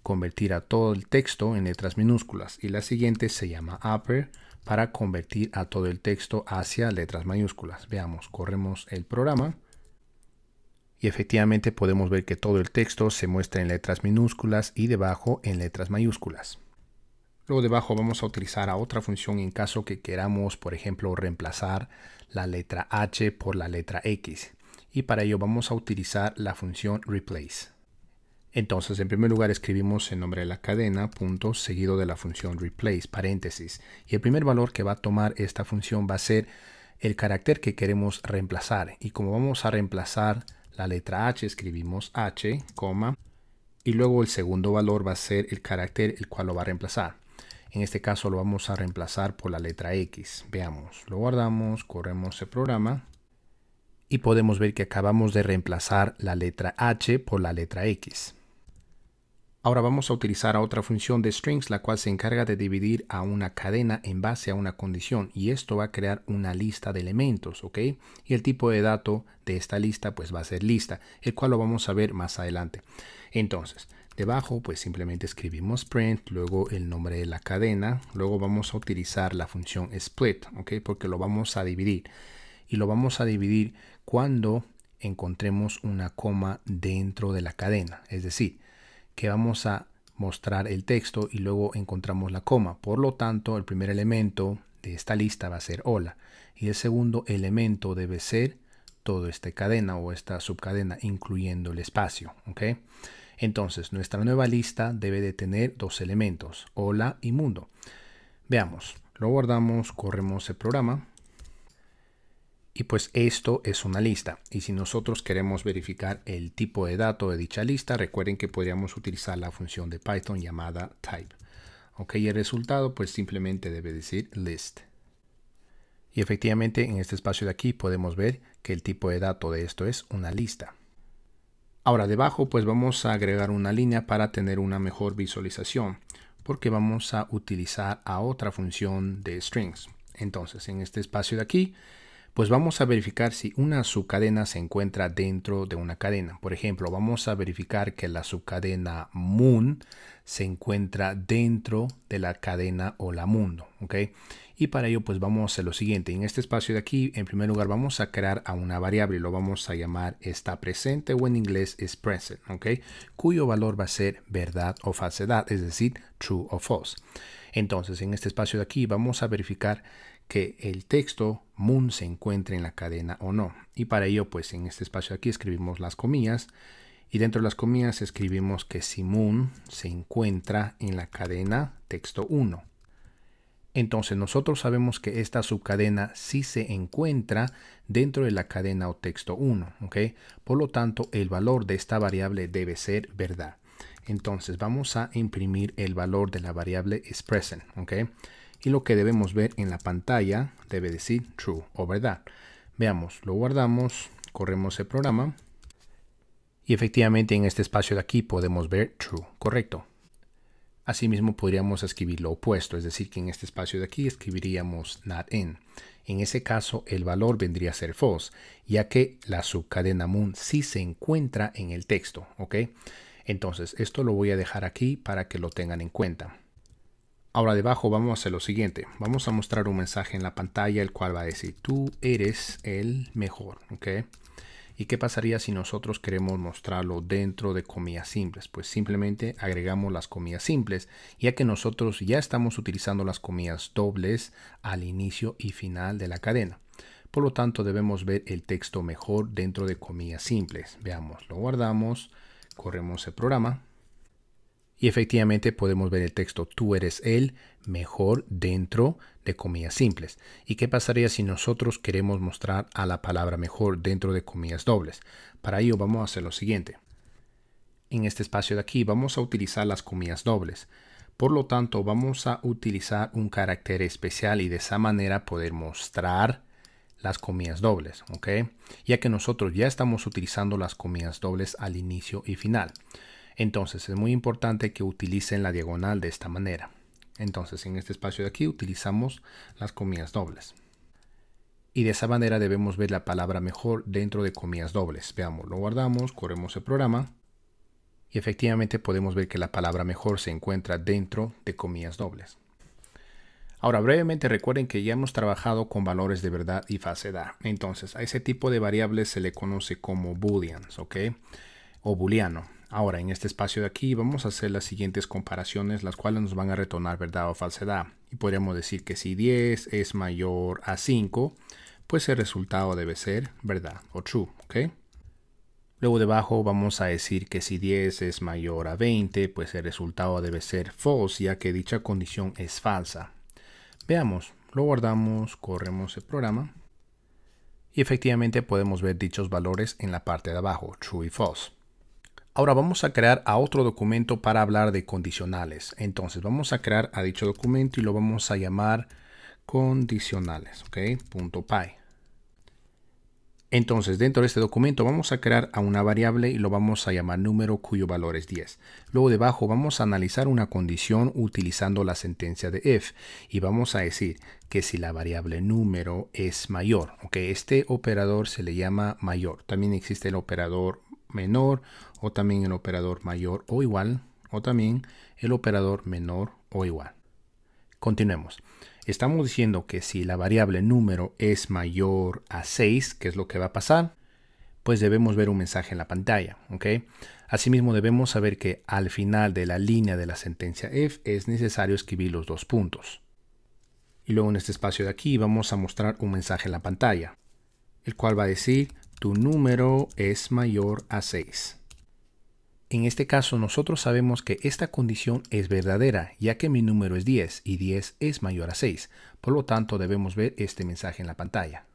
convertir a todo el texto en letras minúsculas. Y la siguiente se llama upper para convertir a todo el texto hacia letras mayúsculas. Veamos, corremos el programa. Y efectivamente podemos ver que todo el texto se muestra en letras minúsculas y debajo en letras mayúsculas. Luego debajo vamos a utilizar a otra función en caso que queramos, por ejemplo, reemplazar la letra H por la letra X. Y para ello vamos a utilizar la función replace. Entonces, en primer lugar escribimos el nombre de la cadena, punto, seguido de la función replace, paréntesis. Y el primer valor que va a tomar esta función va a ser el carácter que queremos reemplazar. Y como vamos a reemplazar la letra H, escribimos H, coma, y luego el segundo valor va a ser el carácter el cual lo va a reemplazar. En este caso lo vamos a reemplazar por la letra X. Veamos, lo guardamos, corremos el programa y podemos ver que acabamos de reemplazar la letra H por la letra X. Ahora vamos a utilizar a otra función de strings, la cual se encarga de dividir a una cadena en base a una condición, y esto va a crear una lista de elementos, ¿ok? Y el tipo de dato de esta lista pues va a ser lista, el cual lo vamos a ver más adelante. Entonces, debajo pues simplemente escribimos print, luego el nombre de la cadena, luego vamos a utilizar la función split, ¿ok? Porque lo vamos a dividir, y lo vamos a dividir cuando encontremos una coma dentro de la cadena, es decir, que vamos a mostrar el texto y luego encontramos la coma. Por lo tanto, el primer elemento de esta lista va a ser hola y el segundo elemento debe ser toda esta cadena o esta subcadena, incluyendo el espacio, ¿ok? Entonces, nuestra nueva lista debe de tener dos elementos, hola y mundo. Veamos, lo guardamos, corremos el programa. Y pues esto es una lista, y si nosotros queremos verificar el tipo de dato de dicha lista, recuerden que podríamos utilizar la función de Python llamada type. Ok, y el resultado pues simplemente debe decir list. Y efectivamente en este espacio de aquí podemos ver que el tipo de dato de esto es una lista. Ahora debajo pues vamos a agregar una línea para tener una mejor visualización, porque vamos a utilizar a otra función de strings. Entonces en este espacio de aquí pues vamos a verificar si una subcadena se encuentra dentro de una cadena. Por ejemplo, vamos a verificar que la subcadena moon se encuentra dentro de la cadena hola mundo, ¿ok? Y para ello pues vamos a hacer lo siguiente. En este espacio de aquí, en primer lugar vamos a crear a una variable y lo vamos a llamar está presente, o en inglés es present, ¿ok? Cuyo valor va a ser verdad o falsedad, es decir, true o false. Entonces en este espacio de aquí vamos a verificar que el texto moon se encuentre en la cadena o no. Y para ello pues en este espacio de aquí escribimos las comillas y dentro de las comillas escribimos que si moon se encuentra en la cadena texto 1. Entonces nosotros sabemos que esta subcadena sí se encuentra dentro de la cadena o texto 1, ¿ok? Por lo tanto el valor de esta variable debe ser verdad. Entonces vamos a imprimir el valor de la variable is present, ¿ok? Y lo que debemos ver en la pantalla debe decir true o verdad. Veamos, lo guardamos, corremos el programa y efectivamente en este espacio de aquí podemos ver true, correcto. Asimismo podríamos escribir lo opuesto, es decir que en este espacio de aquí escribiríamos not in. En ese caso el valor vendría a ser false, ya que la subcadena moon sí se encuentra en el texto, ¿ok? Entonces esto lo voy a dejar aquí para que lo tengan en cuenta. Ahora debajo vamos a hacer lo siguiente. Vamos a mostrar un mensaje en la pantalla el cual va a decir tú eres el mejor, ¿ok? ¿Y qué pasaría si nosotros queremos mostrarlo dentro de comillas simples? Pues simplemente agregamos las comillas simples, ya que nosotros ya estamos utilizando las comillas dobles al inicio y final de la cadena. Por lo tanto debemos ver el texto mejor dentro de comillas simples. Veamos, lo guardamos, corremos el programa. Y efectivamente podemos ver el texto tú eres el mejor dentro de comillas simples. ¿Y qué pasaría si nosotros queremos mostrar a la palabra mejor dentro de comillas dobles? Para ello vamos a hacer lo siguiente. En este espacio de aquí vamos a utilizar las comillas dobles. Por lo tanto, vamos a utilizar un carácter especial y de esa manera poder mostrar las comillas dobles, ¿ok? Ya que nosotros ya estamos utilizando las comillas dobles al inicio y final. Entonces, es muy importante que utilicen la diagonal de esta manera. Entonces, en este espacio de aquí utilizamos las comillas dobles. Y de esa manera debemos ver la palabra mejor dentro de comillas dobles. Veamos, lo guardamos, corremos el programa. Y efectivamente podemos ver que la palabra mejor se encuentra dentro de comillas dobles. Ahora brevemente recuerden que ya hemos trabajado con valores de verdad y falsedad. Entonces a ese tipo de variables se le conoce como booleans, ¿ok? O booleano. Ahora en este espacio de aquí vamos a hacer las siguientes comparaciones, las cuales nos van a retornar verdad o falsedad. Y podríamos decir que si 10 es mayor a 5, pues el resultado debe ser verdad o true, ¿ok? Luego debajo vamos a decir que si 10 es mayor a 20, pues el resultado debe ser false, ya que dicha condición es falsa. Veamos, lo guardamos, corremos el programa. Y efectivamente podemos ver dichos valores en la parte de abajo, true y false. Ahora vamos a crear a otro documento para hablar de condicionales. Entonces vamos a crear a dicho documento y lo vamos a llamar condicionales, ¿ok? .py. Entonces dentro de este documento vamos a crear a una variable y lo vamos a llamar número cuyo valor es 10. Luego debajo vamos a analizar una condición utilizando la sentencia de if y vamos a decir que si la variable número es mayor, ¿ok? Este operador se le llama mayor. También existe el operador menor o también el operador mayor o igual o también el operador menor o igual. Continuemos. Estamos diciendo que si la variable número es mayor a 6, ¿qué es lo que va a pasar? Pues debemos ver un mensaje en la pantalla, ¿ok? Asimismo debemos saber que al final de la línea de la sentencia if es necesario escribir los dos puntos. Y luego en este espacio de aquí vamos a mostrar un mensaje en la pantalla, el cual va a decir tu número es mayor a 6. En este caso nosotros sabemos que esta condición es verdadera, ya que mi número es 10 y 10 es mayor a 6. Por lo tanto debemos ver este mensaje en la pantalla.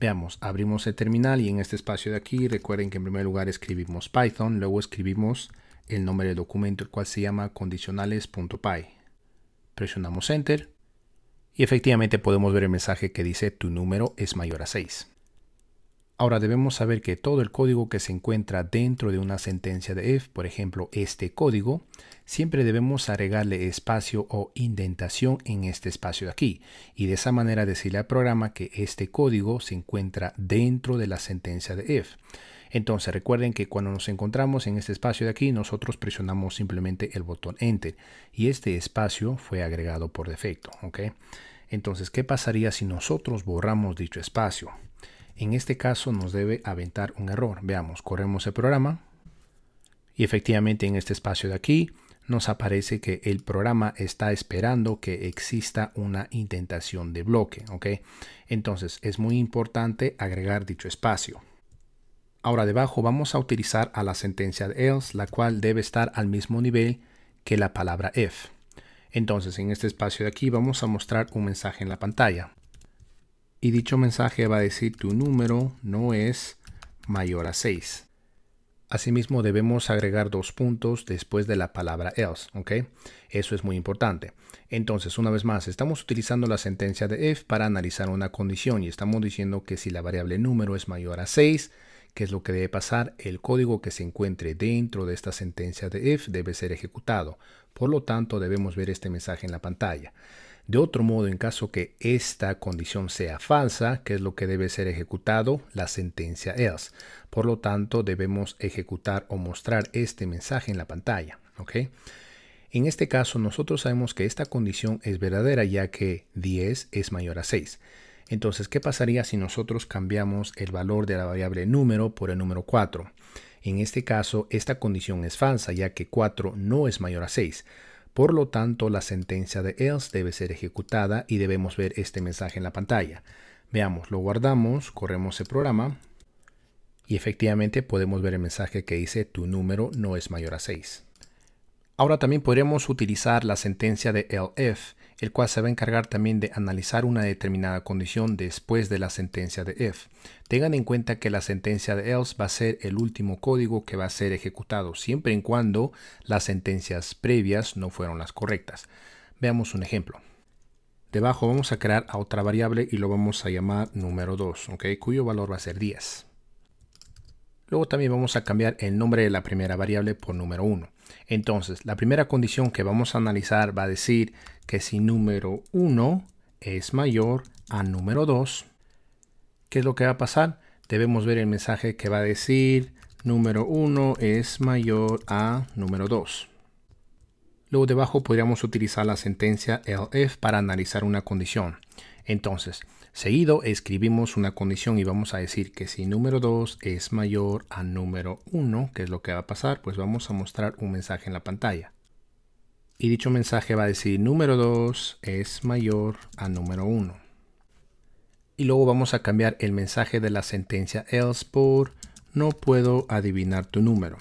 Veamos, abrimos el terminal y en este espacio de aquí recuerden que en primer lugar escribimos Python, luego escribimos el nombre del documento, el cual se llama condicionales.py. Presionamos Enter y efectivamente podemos ver el mensaje que dice tu número es mayor a 6. Ahora debemos saber que todo el código que se encuentra dentro de una sentencia de if, por ejemplo este código, siempre debemos agregarle espacio o indentación en este espacio de aquí y de esa manera decirle al programa que este código se encuentra dentro de la sentencia de if. Entonces recuerden que cuando nos encontramos en este espacio de aquí nosotros presionamos simplemente el botón Enter y este espacio fue agregado por defecto, ¿ok? Entonces, ¿qué pasaría si nosotros borramos dicho espacio? En este caso nos debe aventar un error. Veamos, corremos el programa y efectivamente en este espacio de aquí nos aparece que el programa está esperando que exista una indentación de bloque, ¿ok? Entonces es muy importante agregar dicho espacio. Ahora debajo vamos a utilizar a la sentencia de else, la cual debe estar al mismo nivel que la palabra if. Entonces en este espacio de aquí vamos a mostrar un mensaje en la pantalla. Y dicho mensaje va a decir tu número no es mayor a 6. Asimismo debemos agregar dos puntos después de la palabra else, ¿ok? Eso es muy importante. Entonces una vez más estamos utilizando la sentencia de if para analizar una condición y estamos diciendo que si la variable número es mayor a 6, ¿qué es lo que debe pasar? El código que se encuentre dentro de esta sentencia de if debe ser ejecutado. Por lo tanto debemos ver este mensaje en la pantalla. De otro modo, en caso que esta condición sea falsa, ¿qué es lo que debe ser ejecutado? La sentencia else. Por lo tanto, debemos ejecutar o mostrar este mensaje en la pantalla, ¿ok? En este caso, nosotros sabemos que esta condición es verdadera, ya que 10 es mayor a 6. Entonces, ¿qué pasaría si nosotros cambiamos el valor de la variable número por el número 4? En este caso, esta condición es falsa, ya que 4 no es mayor a 6. Por lo tanto, la sentencia de else debe ser ejecutada y debemos ver este mensaje en la pantalla. Veamos, lo guardamos, corremos el programa y efectivamente podemos ver el mensaje que dice tu número no es mayor a 6. Ahora también podremos utilizar la sentencia de elif, el cual se va a encargar también de analizar una determinada condición después de la sentencia de if. Tengan en cuenta que la sentencia de else va a ser el último código que va a ser ejecutado, siempre y cuando las sentencias previas no fueron las correctas. Veamos un ejemplo. Debajo vamos a crear a otra variable y lo vamos a llamar número 2, cuyo valor va a ser 10. Luego también vamos a cambiar el nombre de la primera variable por número 1. Entonces, la primera condición que vamos a analizar va a decir que si número 1 es mayor a número 2, ¿qué es lo que va a pasar? Debemos ver el mensaje que va a decir número 1 es mayor a número 2. Luego debajo podríamos utilizar la sentencia elif para analizar una condición. Entonces, seguido escribimos una condición y vamos a decir que si número 2 es mayor a número 1, ¿qué es lo que va a pasar? Pues vamos a mostrar un mensaje en la pantalla. Y dicho mensaje va a decir número 2 es mayor a número 1. Y luego vamos a cambiar el mensaje de la sentencia else por no puedo adivinar tu número.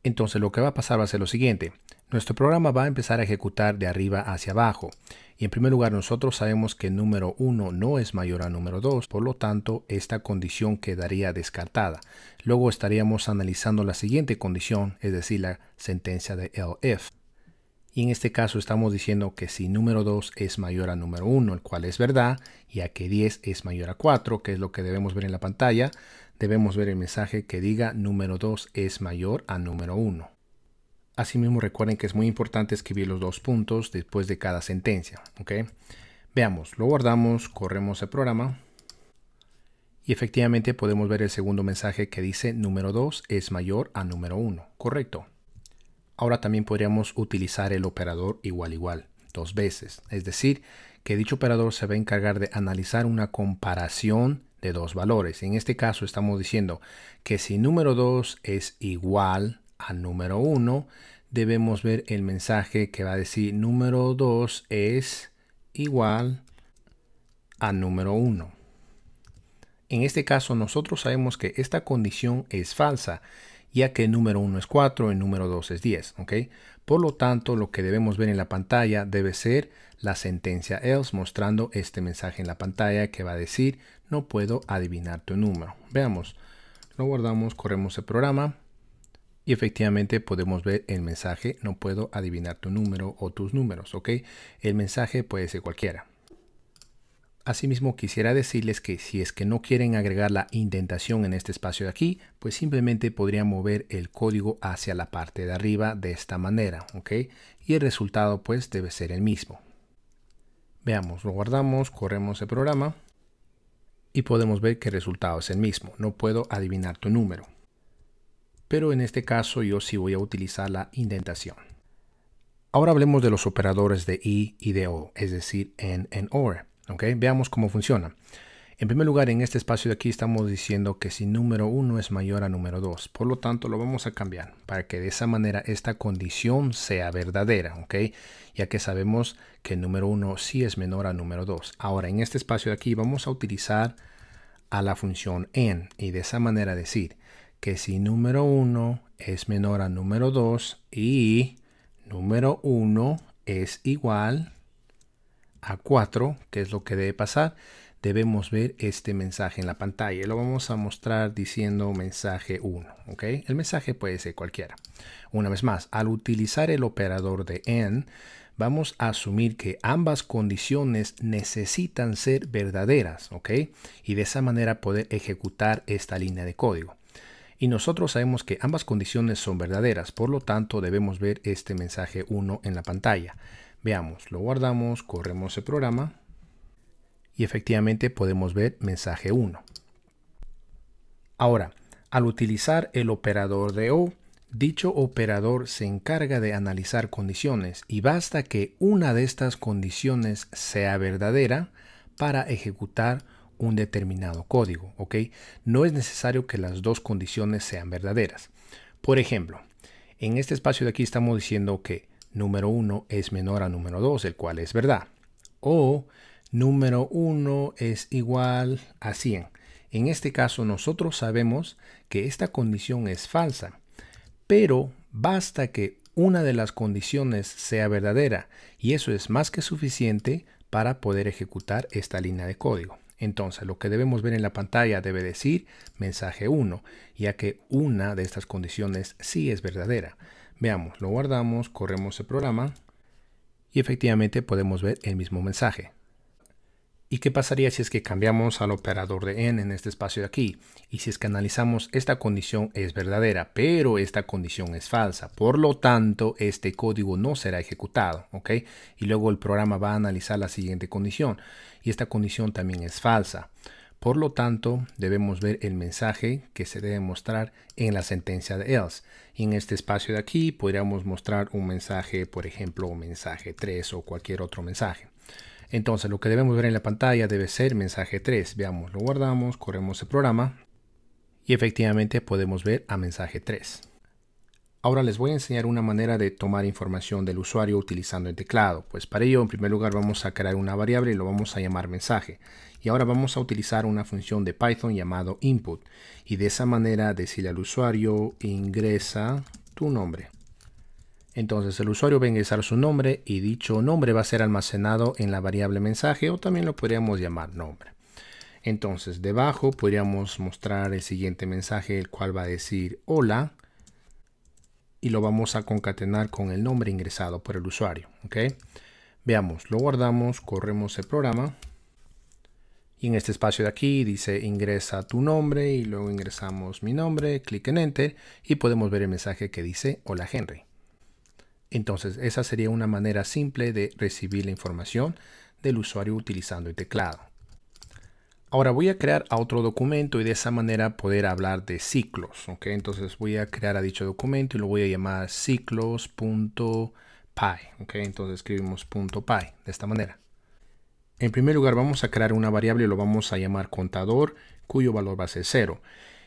Entonces lo que va a pasar va a ser lo siguiente. Nuestro programa va a empezar a ejecutar de arriba hacia abajo. Y en primer lugar nosotros sabemos que el número 1 no es mayor a número 2. Por lo tanto, esta condición quedaría descartada. Luego estaríamos analizando la siguiente condición, es decir, la sentencia de elif. Y en este caso estamos diciendo que si número 2 es mayor a número 1, el cual es verdad, ya que 10 es mayor a 4, que es lo que debemos ver en la pantalla, debemos ver el mensaje que diga número 2 es mayor a número 1. Asimismo, recuerden que es muy importante escribir los dos puntos después de cada sentencia. Veamos, lo guardamos, corremos el programa y efectivamente podemos ver el segundo mensaje que dice número 2 es mayor a número 1. Correcto. Ahora también podríamos utilizar el operador igual dos veces. Es decir, que dicho operador se va a encargar de analizar una comparación de dos valores. En este caso estamos diciendo que si número 2 es igual a número 1, debemos ver el mensaje que va a decir número 2 es igual a número 1. En este caso nosotros sabemos que esta condición es falsa, ya que el número 1 es 4 y el número 2 es 10. Por lo tanto, lo que debemos ver en la pantalla debe ser la sentencia else mostrando este mensaje en la pantalla que va a decir no puedo adivinar tu número. Veamos, lo guardamos, corremos el programa. Y efectivamente podemos ver el mensaje no puedo adivinar tu número o tus números, El mensaje puede ser cualquiera. Asimismo quisiera decirles que si es que no quieren agregar la indentación en este espacio de aquí, pues simplemente podrían mover el código hacia la parte de arriba de esta manera, Y el resultado pues debe ser el mismo. Veamos, lo guardamos, corremos el programa y podemos ver que el resultado es el mismo. No puedo adivinar tu número. Pero en este caso yo sí voy a utilizar la indentación. Ahora hablemos de los operadores de y de o, es decir, and or. Veamos cómo funciona. En primer lugar, en este espacio de aquí estamos diciendo que si número 1 es mayor a número 2. Por lo tanto, lo vamos a cambiar para que de esa manera esta condición sea verdadera. Ya que sabemos que el número 1 sí es menor a número 2. Ahora, en este espacio de aquí vamos a utilizar a la función and y de esa manera decir que si número 1 es menor a número 2 y número 1 es igual a 4, ¿qué es lo que debe pasar? Debemos ver este mensaje en la pantalla y lo vamos a mostrar diciendo mensaje 1. El mensaje puede ser cualquiera. Una vez más, al utilizar el operador de AND, vamos a asumir que ambas condiciones necesitan ser verdaderas, y de esa manera poder ejecutar esta línea de código. Y nosotros sabemos que ambas condiciones son verdaderas, por lo tanto debemos ver este mensaje 1 en la pantalla. Veamos, lo guardamos, corremos el programa y efectivamente podemos ver mensaje 1. Ahora, al utilizar el operador de o, dicho operador se encarga de analizar condiciones y basta que una de estas condiciones sea verdadera para ejecutar un determinado código, No es necesario que las dos condiciones sean verdaderas. Por ejemplo, en este espacio de aquí estamos diciendo que número 1 es menor a número 2, el cual es verdad. O número 1 es igual a 100. En este caso nosotros sabemos que esta condición es falsa, pero basta que una de las condiciones sea verdadera, y eso es más que suficiente para poder ejecutar esta línea de código. Entonces, lo que debemos ver en la pantalla debe decir mensaje 1, ya que una de estas condiciones sí es verdadera. Veamos, lo guardamos, corremos el programa y efectivamente podemos ver el mismo mensaje. ¿Y qué pasaría si es que cambiamos al operador de n en este espacio de aquí? Y si es que analizamos, esta condición es verdadera, pero esta condición es falsa. Por lo tanto, este código no será ejecutado, ¿ok? Y luego el programa va a analizar la siguiente condición. Y esta condición también es falsa. Por lo tanto, debemos ver el mensaje que se debe mostrar en la sentencia de else. Y en este espacio de aquí podríamos mostrar un mensaje, por ejemplo, mensaje 3 o cualquier otro mensaje. Entonces, lo que debemos ver en la pantalla debe ser mensaje 3. Veamos, lo guardamos, corremos el programa y efectivamente podemos ver a mensaje 3. Ahora les voy a enseñar una manera de tomar información del usuario utilizando el teclado. Pues para ello, en primer lugar, vamos a crear una variable y lo vamos a llamar mensaje. Y ahora vamos a utilizar una función de Python llamado input. Y de esa manera decirle al usuario, ingresa tu nombre. Entonces el usuario va a ingresar su nombre y dicho nombre va a ser almacenado en la variable mensaje o también lo podríamos llamar nombre. Entonces debajo podríamos mostrar el siguiente mensaje, el cual va a decir hola y lo vamos a concatenar con el nombre ingresado por el usuario. ¿Ok? Veamos, lo guardamos, corremos el programa y en este espacio de aquí dice ingresa tu nombre y luego ingresamos mi nombre, clic en enter y podemos ver el mensaje que dice hola Henry. Entonces, esa sería una manera simple de recibir la información del usuario utilizando el teclado. Ahora voy a crear otro documento y de esa manera poder hablar de ciclos. ¿Ok? Entonces voy a crear a dicho documento y lo voy a llamar ciclos.py. ¿Ok? Entonces escribimos .py de esta manera. En primer lugar vamos a crear una variable y lo vamos a llamar contador, cuyo valor va a ser 0.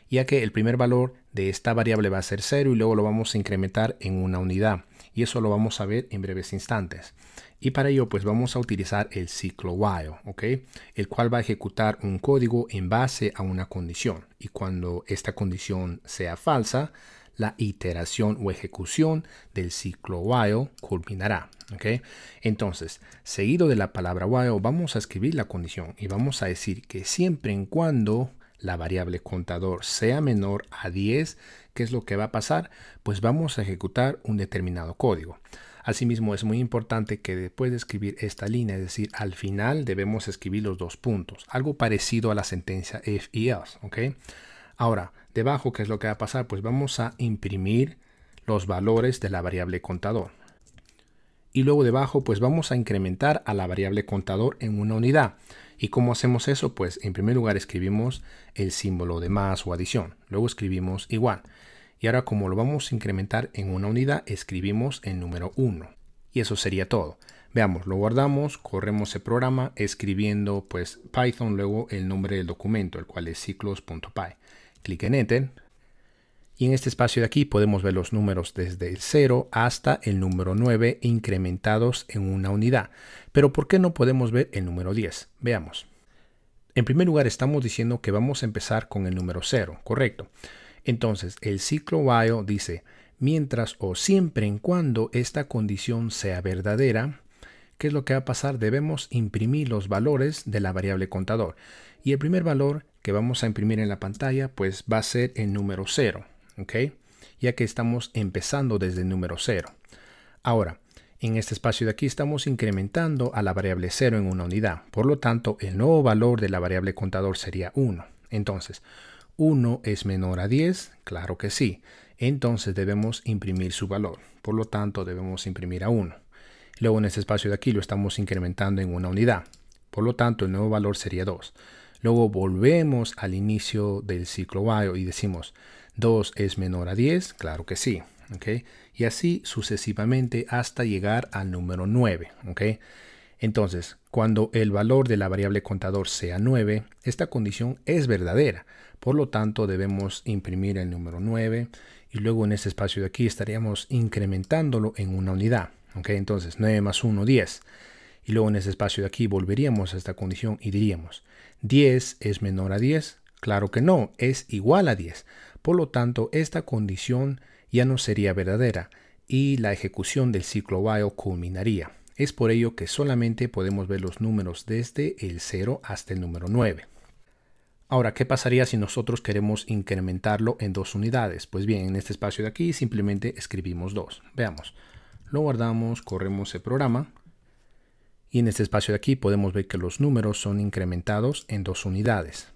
Ya que el primer valor de esta variable va a ser 0 y luego lo vamos a incrementar en una unidad. Y eso lo vamos a ver en breves instantes. Y para ello pues vamos a utilizar el ciclo while, ¿ok? El cual va a ejecutar un código en base a una condición. Y cuando esta condición sea falsa, la iteración o ejecución del ciclo while culminará. ¿Ok? Entonces, seguido de la palabra while vamos a escribir la condición y vamos a decir que siempre en cuando la variable contador sea menor a 10, ¿qué es lo que va a pasar? Pues vamos a ejecutar un determinado código. Asimismo, es muy importante que después de escribir esta línea, es decir, al final debemos escribir los dos puntos, algo parecido a la sentencia if y else, ¿ok? Ahora, debajo, ¿qué es lo que va a pasar? Pues vamos a imprimir los valores de la variable contador. Y luego debajo, pues vamos a incrementar a la variable contador en una unidad. ¿Y cómo hacemos eso? Pues en primer lugar escribimos el símbolo de más o adición. Luego escribimos igual. Y ahora como lo vamos a incrementar en una unidad, escribimos el número 1. Y eso sería todo. Veamos, lo guardamos, corremos el programa escribiendo pues Python, luego el nombre del documento, el cual es ciclos.py. Clic en Enter. Y en este espacio de aquí podemos ver los números desde el 0 hasta el número 9 incrementados en una unidad. Pero ¿por qué no podemos ver el número 10? Veamos. En primer lugar estamos diciendo que vamos a empezar con el número 0, ¿correcto? Entonces el ciclo while dice, mientras o siempre en cuando esta condición sea verdadera, ¿qué es lo que va a pasar? Debemos imprimir los valores de la variable contador. Y el primer valor que vamos a imprimir en la pantalla pues va a ser el número 0. ¿Ok? Ya que estamos empezando desde el número 0. Ahora, en este espacio de aquí estamos incrementando a la variable 0 en una unidad. Por lo tanto, el nuevo valor de la variable contador sería 1. Entonces, 1 es menor a 10, claro que sí. Entonces debemos imprimir su valor. Por lo tanto, debemos imprimir a 1. Luego en este espacio de aquí lo estamos incrementando en una unidad. Por lo tanto, el nuevo valor sería 2. Luego volvemos al inicio del ciclo while y decimos 2 es menor a 10, claro que sí, ¿ok? Y así sucesivamente hasta llegar al número 9, ¿ok? Entonces, cuando el valor de la variable contador sea 9, esta condición es verdadera. Por lo tanto, debemos imprimir el número 9 y luego en este espacio de aquí estaríamos incrementándolo en una unidad, ¿ok? Entonces, 9 más 1, 10. Y luego en este espacio de aquí volveríamos a esta condición y diríamos, 10 es menor a 10. Claro que no, es igual a 10. Por lo tanto, esta condición ya no sería verdadera. y la ejecución del ciclo while culminaría. Es por ello que solamente podemos ver los números desde el 0 hasta el número 9. Ahora, ¿qué pasaría si nosotros queremos incrementarlo en 2 unidades? Pues bien, en este espacio de aquí simplemente escribimos 2. Veamos, lo guardamos, corremos el programa y en este espacio de aquí podemos ver que los números son incrementados en 2 unidades.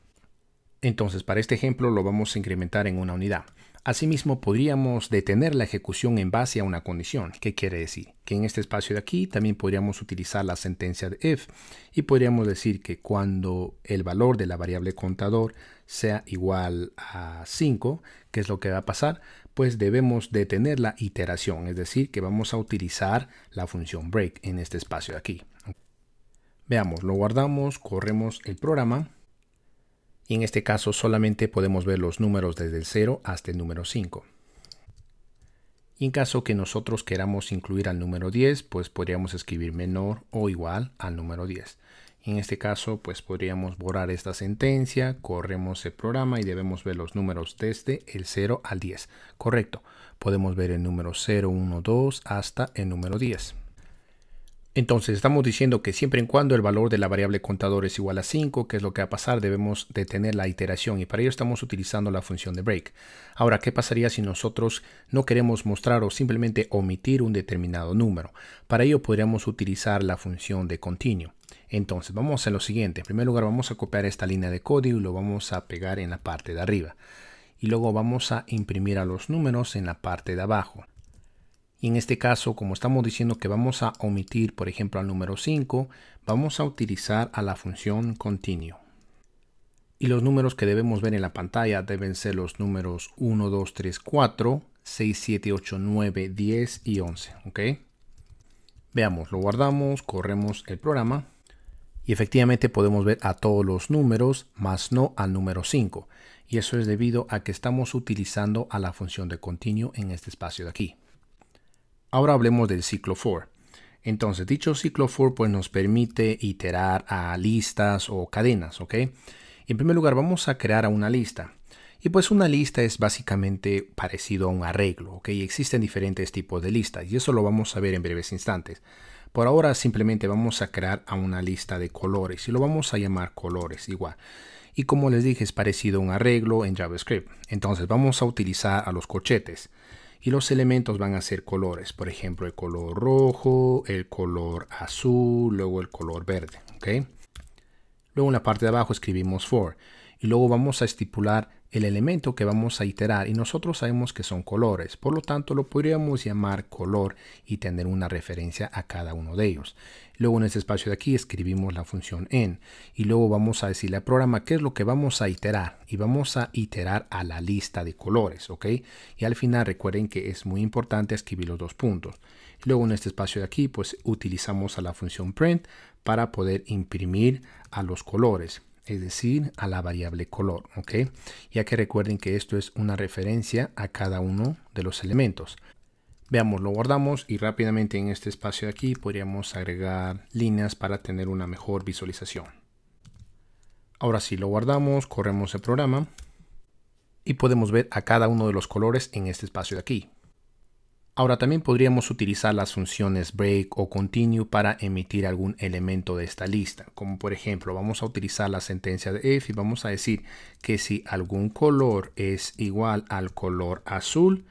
Entonces, para este ejemplo lo vamos a incrementar en 1 unidad. Asimismo, podríamos detener la ejecución en base a una condición. ¿Qué quiere decir? Que en este espacio de aquí también podríamos utilizar la sentencia de if y podríamos decir que cuando el valor de la variable contador sea igual a 5, ¿qué es lo que va a pasar? Pues debemos detener la iteración, es decir, que vamos a utilizar la función break en este espacio de aquí. Veamos, lo guardamos, corremos el programa. Y en este caso solamente podemos ver los números desde el 0 hasta el número 5. Y en caso que nosotros queramos incluir al número 10, pues podríamos escribir menor o igual al número 10. Y en este caso, pues podríamos borrar esta sentencia, corremos el programa y debemos ver los números desde el 0 al 10. Correcto, podemos ver el número 0, 1, 2 hasta el número 10. Entonces estamos diciendo que siempre y cuando el valor de la variable contador es igual a 5, ¿qué es lo que va a pasar? Debemos detener la iteración y para ello estamos utilizando la función de break. Ahora, ¿qué pasaría si nosotros no queremos mostrar o simplemente omitir un determinado número? Para ello podríamos utilizar la función de continue. Entonces vamos a hacer lo siguiente. En primer lugar vamos a copiar esta línea de código y lo vamos a pegar en la parte de arriba. Y luego vamos a imprimir a los números en la parte de abajo. Y en este caso, como estamos diciendo que vamos a omitir, por ejemplo, al número 5, vamos a utilizar a la función continue. Y los números que debemos ver en la pantalla deben ser los números 1, 2, 3, 4, 6, 7, 8, 9, 10 y 11. ¿Ok? Veamos, lo guardamos, corremos el programa. Y efectivamente podemos ver a todos los números, más no al número 5. Y eso es debido a que estamos utilizando a la función de continue en este espacio de aquí. Ahora hablemos del ciclo for. Entonces, dicho ciclo for pues nos permite iterar a listas o cadenas, ¿ok? En primer lugar, vamos a crear una lista. Y pues una lista es básicamente parecido a un arreglo, ¿ok? Existen diferentes tipos de listas y eso lo vamos a ver en breves instantes. Por ahora simplemente vamos a crear a una lista de colores y lo vamos a llamar colores igual. Y como les dije, es parecido a un arreglo en JavaScript. Entonces vamos a utilizar a los corchetes. Y los elementos van a ser colores, por ejemplo, el color rojo, el color azul, luego el color verde. ¿Okay? Luego en la parte de abajo escribimos for y luego vamos a estipular el elemento que vamos a iterar y nosotros sabemos que son colores. Por lo tanto, lo podríamos llamar color y tener una referencia a cada uno de ellos. Luego en este espacio de aquí escribimos la función en y luego vamos a decirle al programa qué es lo que vamos a iterar y vamos a iterar a la lista de colores, ¿ok? Y al final recuerden que es muy importante escribir los 2 puntos. Luego en este espacio de aquí pues utilizamos a la función print para poder imprimir a los colores, es decir, a la variable color, ¿ok? Ya que recuerden que esto es una referencia a cada uno de los elementos. Veamos, lo guardamos y rápidamente en este espacio de aquí podríamos agregar líneas para tener una mejor visualización. Ahora sí, lo guardamos, corremos el programa y podemos ver a cada uno de los colores en este espacio de aquí. Ahora también podríamos utilizar las funciones break o continue para emitir algún elemento de esta lista. Como por ejemplo, vamos a utilizar la sentencia de if y vamos a decir que si algún color es igual al color azul,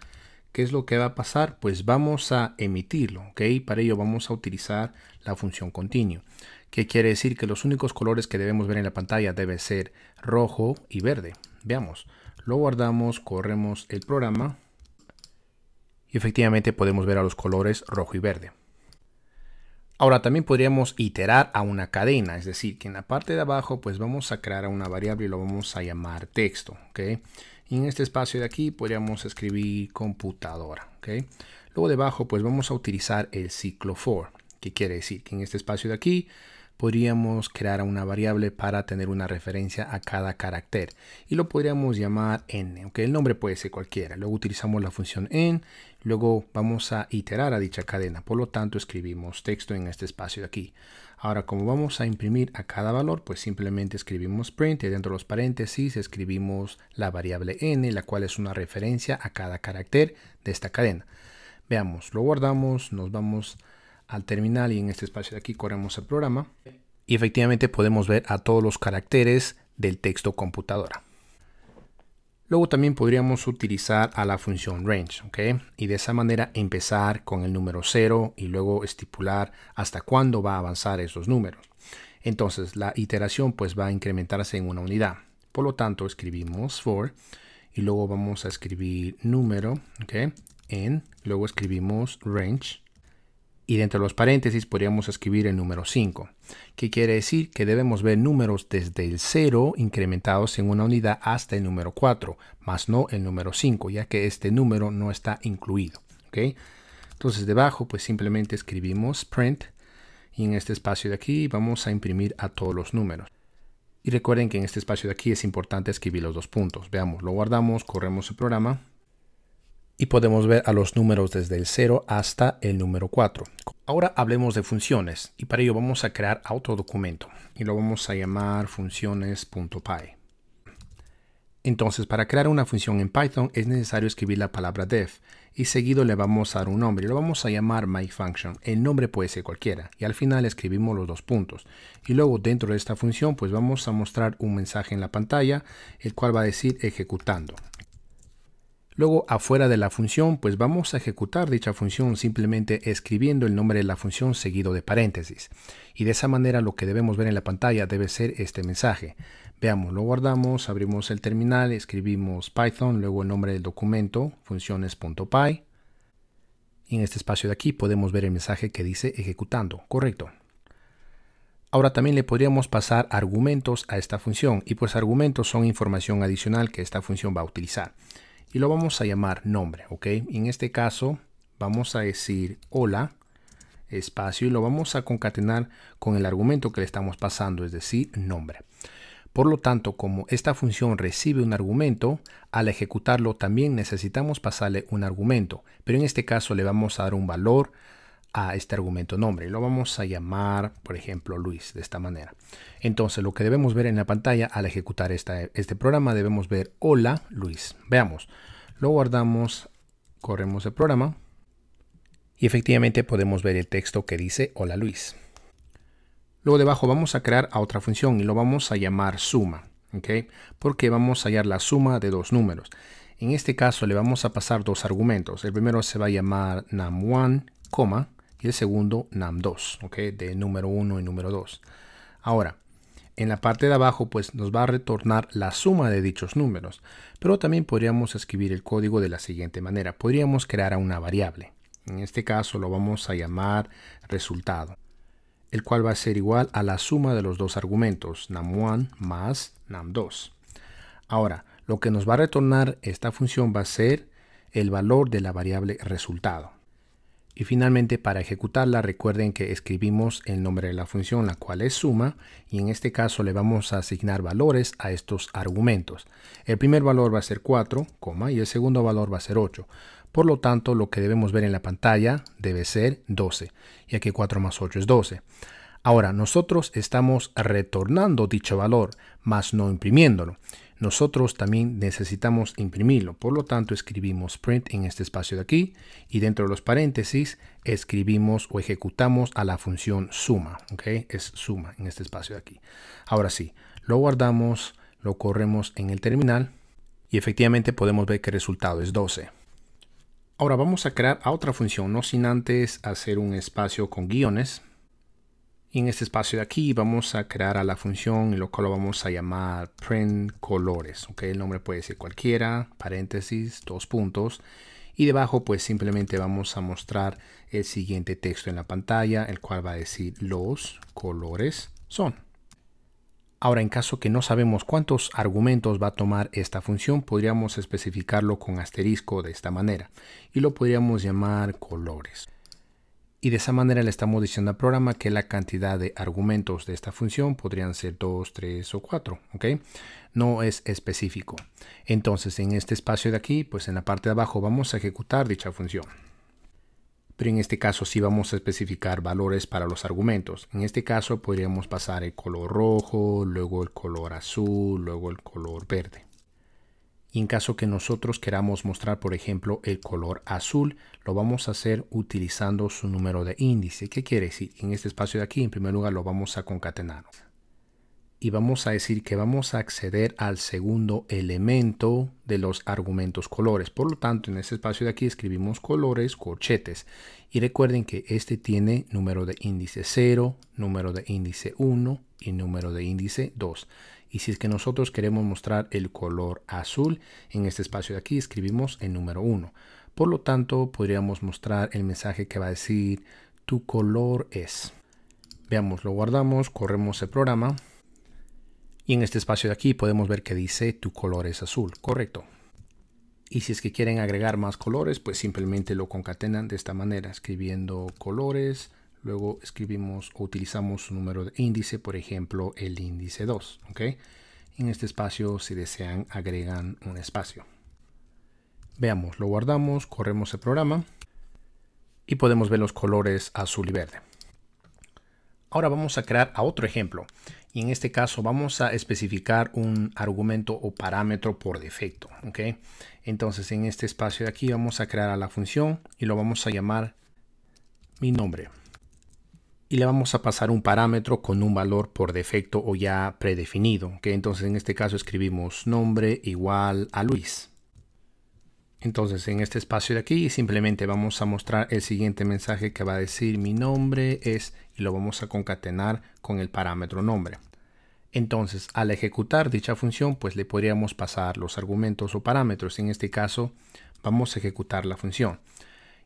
¿qué es lo que va a pasar? Pues vamos a emitirlo, ¿ok? Para ello vamos a utilizar la función continue, que quiere decir que los únicos colores que debemos ver en la pantalla deben ser rojo y verde. Veamos, lo guardamos, corremos el programa. Y efectivamente podemos ver a los colores rojo y verde. Ahora también podríamos iterar a una cadena, es decir, que en la parte de abajo pues vamos a crear una variable y lo vamos a llamar texto, ¿ok? Y en este espacio de aquí podríamos escribir computadora, ¿ok? Luego debajo pues vamos a utilizar el ciclo for, que quiere decir que en este espacio de aquí podríamos crear una variable para tener una referencia a cada carácter y lo podríamos llamar n, aunque el nombre puede ser cualquiera. Luego utilizamos la función en, luego vamos a iterar a dicha cadena, por lo tanto escribimos texto en este espacio de aquí. Ahora, como vamos a imprimir a cada valor, pues simplemente escribimos print y dentro de los paréntesis escribimos la variable n, la cual es una referencia a cada carácter de esta cadena. Veamos, lo guardamos, nos vamos al terminal y en este espacio de aquí corremos el programa. Y efectivamente podemos ver a todos los caracteres del texto computadora. Luego también podríamos utilizar a la función range, ¿ok? Y de esa manera empezar con el número 0 y luego estipular hasta cuándo va a avanzar esos números. Entonces la iteración pues va a incrementarse en una unidad. Por lo tanto escribimos for y luego vamos a escribir número, ¿ok? Luego escribimos range. Y dentro de los paréntesis podríamos escribir el número 5, que quiere decir que debemos ver números desde el 0 incrementados en una unidad hasta el número 4, más no el número 5, ya que este número no está incluido. ¿Okay? Entonces debajo pues simplemente escribimos print y en este espacio de aquí vamos a imprimir a todos los números. Y recuerden que en este espacio de aquí es importante escribir los dos puntos. Veamos, lo guardamos, corremos el programa. Y podemos ver a los números desde el 0 hasta el número 4. Ahora hablemos de funciones y para ello vamos a crear otro documento y lo vamos a llamar funciones.py. Entonces para crear una función en Python es necesario escribir la palabra def y seguido le vamos a dar un nombre y lo vamos a llamar myFunction. El nombre puede ser cualquiera y al final escribimos los dos puntos y luego dentro de esta función pues vamos a mostrar un mensaje en la pantalla el cual va a decir ejecutando. Luego afuera de la función pues vamos a ejecutar dicha función simplemente escribiendo el nombre de la función seguido de paréntesis. Y de esa manera lo que debemos ver en la pantalla debe ser este mensaje. Veamos, lo guardamos, abrimos el terminal, escribimos Python, luego el nombre del documento, funciones.py. Y en este espacio de aquí podemos ver el mensaje que dice ejecutando, correcto. Ahora también le podríamos pasar argumentos a esta función y pues argumentos son información adicional que esta función va a utilizar. Y lo vamos a llamar nombre, ¿ok? Y en este caso vamos a decir hola, espacio, y lo vamos a concatenar con el argumento que le estamos pasando, es decir, nombre. Por lo tanto, como esta función recibe un argumento, al ejecutarlo también necesitamos pasarle un argumento, pero en este caso le vamos a dar un valor a este argumento nombre y lo vamos a llamar, por ejemplo, Luis, de esta manera. Entonces, lo que debemos ver en la pantalla al ejecutar este programa, debemos ver hola Luis. Veamos, lo guardamos, corremos el programa y efectivamente podemos ver el texto que dice hola Luis. Luego debajo vamos a crear a otra función y lo vamos a llamar suma, ¿ok? Porque vamos a hallar la suma de dos números. En este caso le vamos a pasar dos argumentos. El primero se va a llamar num1, y el segundo num2, ¿ok? De número 1 y número 2. Ahora, en la parte de abajo pues nos va a retornar la suma de dichos números, pero también podríamos escribir el código de la siguiente manera. Podríamos crear una variable. En este caso lo vamos a llamar resultado, el cual va a ser igual a la suma de los dos argumentos, num1 más num2. Ahora, lo que nos va a retornar esta función va a ser el valor de la variable resultado. Y finalmente, para ejecutarla, recuerden que escribimos el nombre de la función, la cual es suma, y en este caso le vamos a asignar valores a estos argumentos. El primer valor va a ser 4, y el segundo valor va a ser 8. Por lo tanto, lo que debemos ver en la pantalla debe ser 12, ya que 4 más 8 es 12. Ahora, nosotros estamos retornando dicho valor, más no imprimiéndolo. Nosotros también necesitamos imprimirlo, por lo tanto escribimos print en este espacio de aquí y dentro de los paréntesis escribimos o ejecutamos a la función suma, ¿ok? Es suma en este espacio de aquí. Ahora sí, lo guardamos, lo corremos en el terminal y efectivamente podemos ver que el resultado es 12. Ahora vamos a crear a otra función, no sin antes hacer un espacio con guiones. Y en este espacio de aquí vamos a crear a la función y lo cual lo vamos a llamar print colores. ¿Okay? El nombre puede ser cualquiera, paréntesis, dos puntos. Y debajo pues simplemente vamos a mostrar el siguiente texto en la pantalla, el cual va a decir los colores son. Ahora, en caso que no sabemos cuántos argumentos va a tomar esta función, podríamos especificarlo con asterisco de esta manera. Y lo podríamos llamar colores. Y de esa manera le estamos diciendo al programa que la cantidad de argumentos de esta función podrían ser 2, 3 o 4. ¿Ok? No es específico. Entonces en este espacio de aquí, pues en la parte de abajo vamos a ejecutar dicha función. Pero en este caso sí vamos a especificar valores para los argumentos. En este caso podríamos pasar el color rojo, luego el color azul, luego el color verde. Y en caso que nosotros queramos mostrar, por ejemplo, el color azul, lo vamos a hacer utilizando su número de índice. ¿Qué quiere decir? En este espacio de aquí, en primer lugar, lo vamos a concatenar. Y vamos a decir que vamos a acceder al segundo elemento de los argumentos colores. Por lo tanto, en este espacio de aquí escribimos colores, corchetes. Y recuerden que este tiene número de índice 0, número de índice 1 y número de índice 2. Y si es que nosotros queremos mostrar el color azul, en este espacio de aquí escribimos el número 1. Por lo tanto, podríamos mostrar el mensaje que va a decir tu color es. Veamos, lo guardamos, corremos el programa. Y en este espacio de aquí podemos ver que dice tu color es azul, correcto. Y si es que quieren agregar más colores, pues simplemente lo concatenan de esta manera, escribiendo colores. Luego escribimos o utilizamos su número de índice, por ejemplo, el índice 2. ¿Okay? En este espacio, si desean, agregan un espacio. Veamos, lo guardamos, corremos el programa y podemos ver los colores azul y verde. Ahora vamos a crear otro ejemplo. Y en este caso vamos a especificar un argumento o parámetro por defecto. ¿Okay? Entonces en este espacio de aquí vamos a crear a la función y lo vamos a llamar mi nombre. Y le vamos a pasar un parámetro con un valor por defecto o ya predefinido. ¿Okay? Entonces en este caso escribimos nombre igual a Luis. Entonces en este espacio de aquí simplemente vamos a mostrar el siguiente mensaje que va a decir mi nombre es y lo vamos a concatenar con el parámetro nombre. Entonces al ejecutar dicha función pues le podríamos pasar los argumentos o parámetros. En este caso vamos a ejecutar la función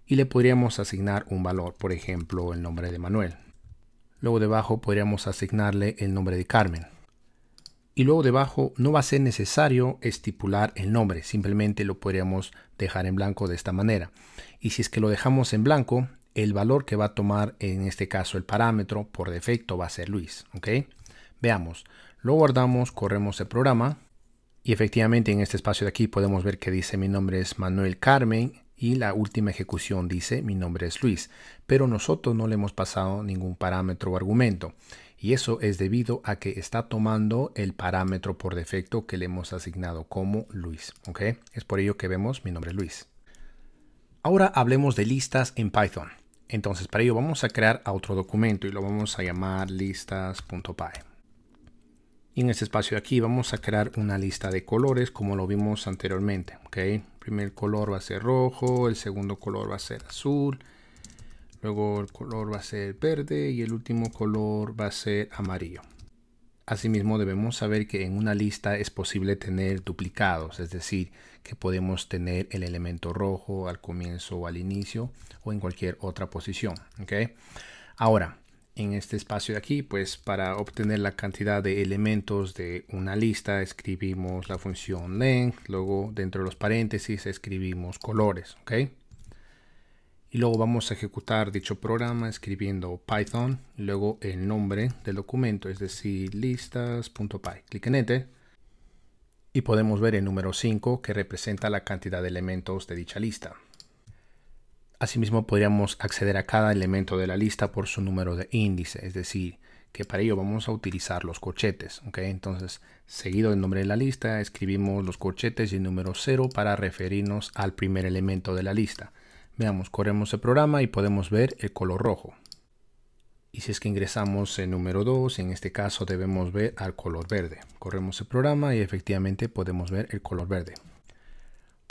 y le podríamos asignar un valor, por ejemplo el nombre de Manuel. Luego debajo podríamos asignarle el nombre de Carmen. Y luego debajo no va a ser necesario estipular el nombre, simplemente lo podríamos dejar en blanco de esta manera. Y si es que lo dejamos en blanco, el valor que va a tomar en este caso el parámetro por defecto va a ser Luis. ¿Okay? Veamos, lo guardamos, corremos el programa y efectivamente en este espacio de aquí podemos ver que dice mi nombre es Manuel Carmen y la última ejecución dice mi nombre es Luis. Pero nosotros no le hemos pasado ningún parámetro o argumento. Y eso es debido a que está tomando el parámetro por defecto que le hemos asignado como Luis. ¿Okay? Es por ello que vemos mi nombre es Luis. Ahora hablemos de listas en Python. Entonces para ello vamos a crear otro documento y lo vamos a llamar listas.py. Y en este espacio de aquí vamos a crear una lista de colores como lo vimos anteriormente. ¿Okay? El primer color va a ser rojo, el segundo color va a ser azul. Luego el color va a ser verde y el último color va a ser amarillo. Asimismo debemos saber que en una lista es posible tener duplicados, es decir, que podemos tener el elemento rojo al comienzo o al inicio o en cualquier otra posición. ¿Okay? Ahora, en este espacio de aquí, pues para obtener la cantidad de elementos de una lista escribimos la función length, luego dentro de los paréntesis escribimos colores. ¿Okay? Y luego vamos a ejecutar dicho programa escribiendo Python, y luego el nombre del documento, es decir, listas.py. Clic en Enter y podemos ver el número 5 que representa la cantidad de elementos de dicha lista. Asimismo podríamos acceder a cada elemento de la lista por su número de índice, es decir, que para ello vamos a utilizar los corchetes. ¿Okay? Entonces, seguido del nombre de la lista, escribimos los corchetes y el número 0 para referirnos al primer elemento de la lista. Veamos, corremos el programa y podemos ver el color rojo. Y si es que ingresamos el número 2, en este caso debemos ver al color verde. Corremos el programa y efectivamente podemos ver el color verde.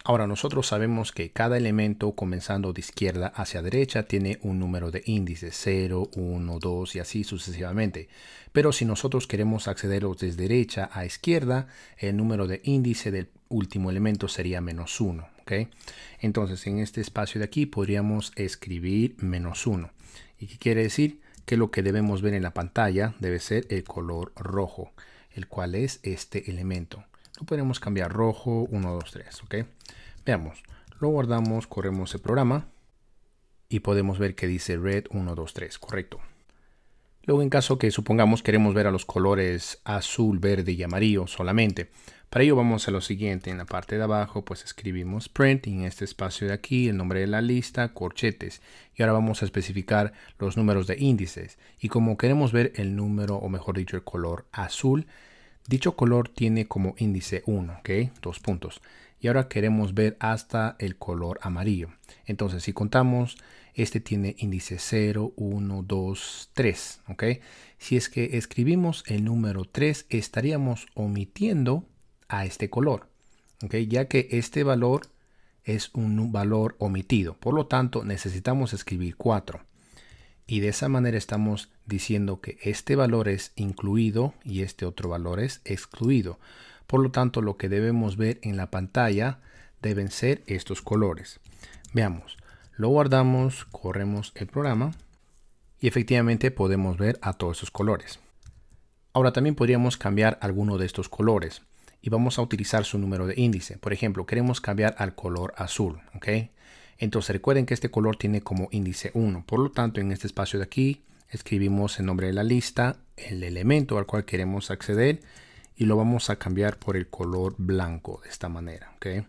Ahora nosotros sabemos que cada elemento comenzando de izquierda hacia derecha tiene un número de índice 0, 1, 2 y así sucesivamente. Pero si nosotros queremos acceder desde derecha a izquierda, el número de índice del último elemento sería -1. ¿Okay? Entonces en este espacio de aquí podríamos escribir -1. ¿Y qué quiere decir? Que lo que debemos ver en la pantalla debe ser el color rojo, el cual es este elemento. Lo podemos cambiar rojo 1, 2, 3. ¿Okay? Veamos, lo guardamos, corremos el programa y podemos ver que dice red 1, 2, 3. Correcto. Luego en caso que supongamos queremos ver a los colores azul, verde y amarillo solamente. Para ello vamos a lo siguiente, en la parte de abajo pues escribimos print y en este espacio de aquí el nombre de la lista, corchetes. Y ahora vamos a especificar los números de índices. Y como queremos ver el número o mejor dicho el color azul, Dicho color tiene como índice 1, ¿ok? 2 puntos. Y ahora queremos ver hasta el color amarillo. Entonces, si contamos, este tiene índice 0, 1, 2, 3, ¿ok? Si es que escribimos el número 3, estaríamos omitiendo a este color, ¿ok? Ya que este valor es un valor omitido. Por lo tanto, necesitamos escribir 4. Y de esa manera estamos diciendo que este valor es incluido y este otro valor es excluido. Por lo tanto, lo que debemos ver en la pantalla deben ser estos colores. Veamos, lo guardamos, corremos el programa y efectivamente podemos ver a todos esos colores. Ahora también podríamos cambiar alguno de estos colores y vamos a utilizar su número de índice. Por ejemplo, queremos cambiar al color azul, ¿ok? Entonces recuerden que este color tiene como índice 1. Por lo tanto, en este espacio de aquí escribimos el nombre de la lista, el elemento al cual queremos acceder y lo vamos a cambiar por el color blanco de esta manera, ¿ok?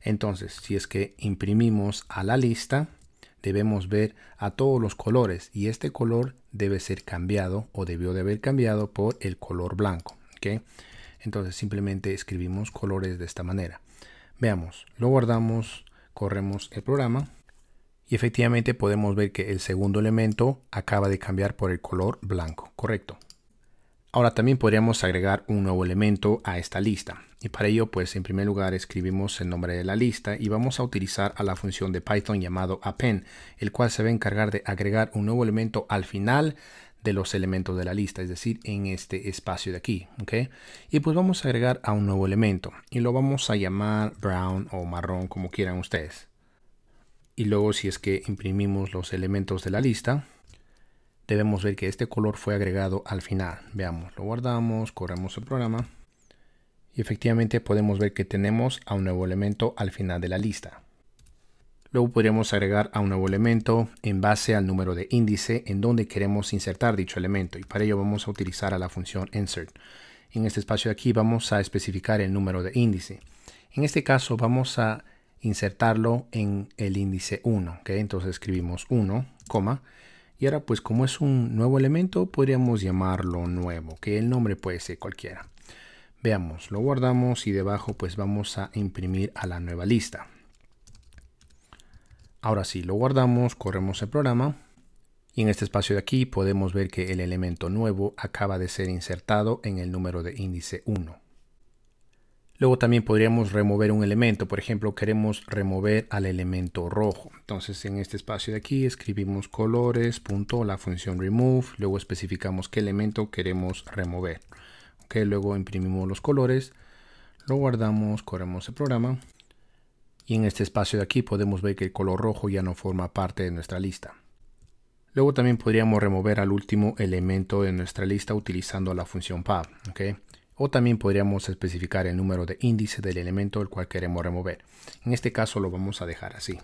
Entonces, si es que imprimimos a la lista, debemos ver a todos los colores y este color debe ser cambiado o debió de haber cambiado por el color blanco, ¿ok? Entonces simplemente escribimos colores de esta manera. Veamos, lo guardamos, corremos el programa y efectivamente podemos ver que el segundo elemento acaba de cambiar por el color blanco, correcto. Ahora también podríamos agregar un nuevo elemento a esta lista y para ello pues en primer lugar escribimos el nombre de la lista y vamos a utilizar a la función de Python llamado append, el cual se va a encargar de agregar un nuevo elemento al final de los elementos de la lista, es decir, en este espacio de aquí, ¿ok? Y pues vamos a agregar a un nuevo elemento y lo vamos a llamar brown o marrón, como quieran ustedes. Y luego si es que imprimimos los elementos de la lista, debemos ver que este color fue agregado al final. Veamos, lo guardamos, corremos el programa y efectivamente podemos ver que tenemos a un nuevo elemento al final de la lista. Luego podríamos agregar a un nuevo elemento en base al número de índice en donde queremos insertar dicho elemento y para ello vamos a utilizar a la función insert. En este espacio de aquí vamos a especificar el número de índice. En este caso vamos a insertarlo en el índice 1, ¿ok? Entonces escribimos 1, coma. Y ahora pues como es un nuevo elemento podríamos llamarlo nuevo, que el nombre puede ser cualquiera. Veamos, lo guardamos y debajo pues vamos a imprimir a la nueva lista. Ahora sí, lo guardamos, corremos el programa y en este espacio de aquí podemos ver que el elemento nuevo acaba de ser insertado en el número de índice 1. Luego también podríamos remover un elemento, por ejemplo, queremos remover al elemento rojo. Entonces en este espacio de aquí escribimos colores, punto, la función remove, luego especificamos qué elemento queremos remover. Ok, luego imprimimos los colores, lo guardamos, corremos el programa. Y en este espacio de aquí podemos ver que el color rojo ya no forma parte de nuestra lista. Luego también podríamos remover al último elemento de nuestra lista utilizando la función pub, ¿ok? O también podríamos especificar el número de índice del elemento el cual queremos remover. En este caso lo vamos a dejar así.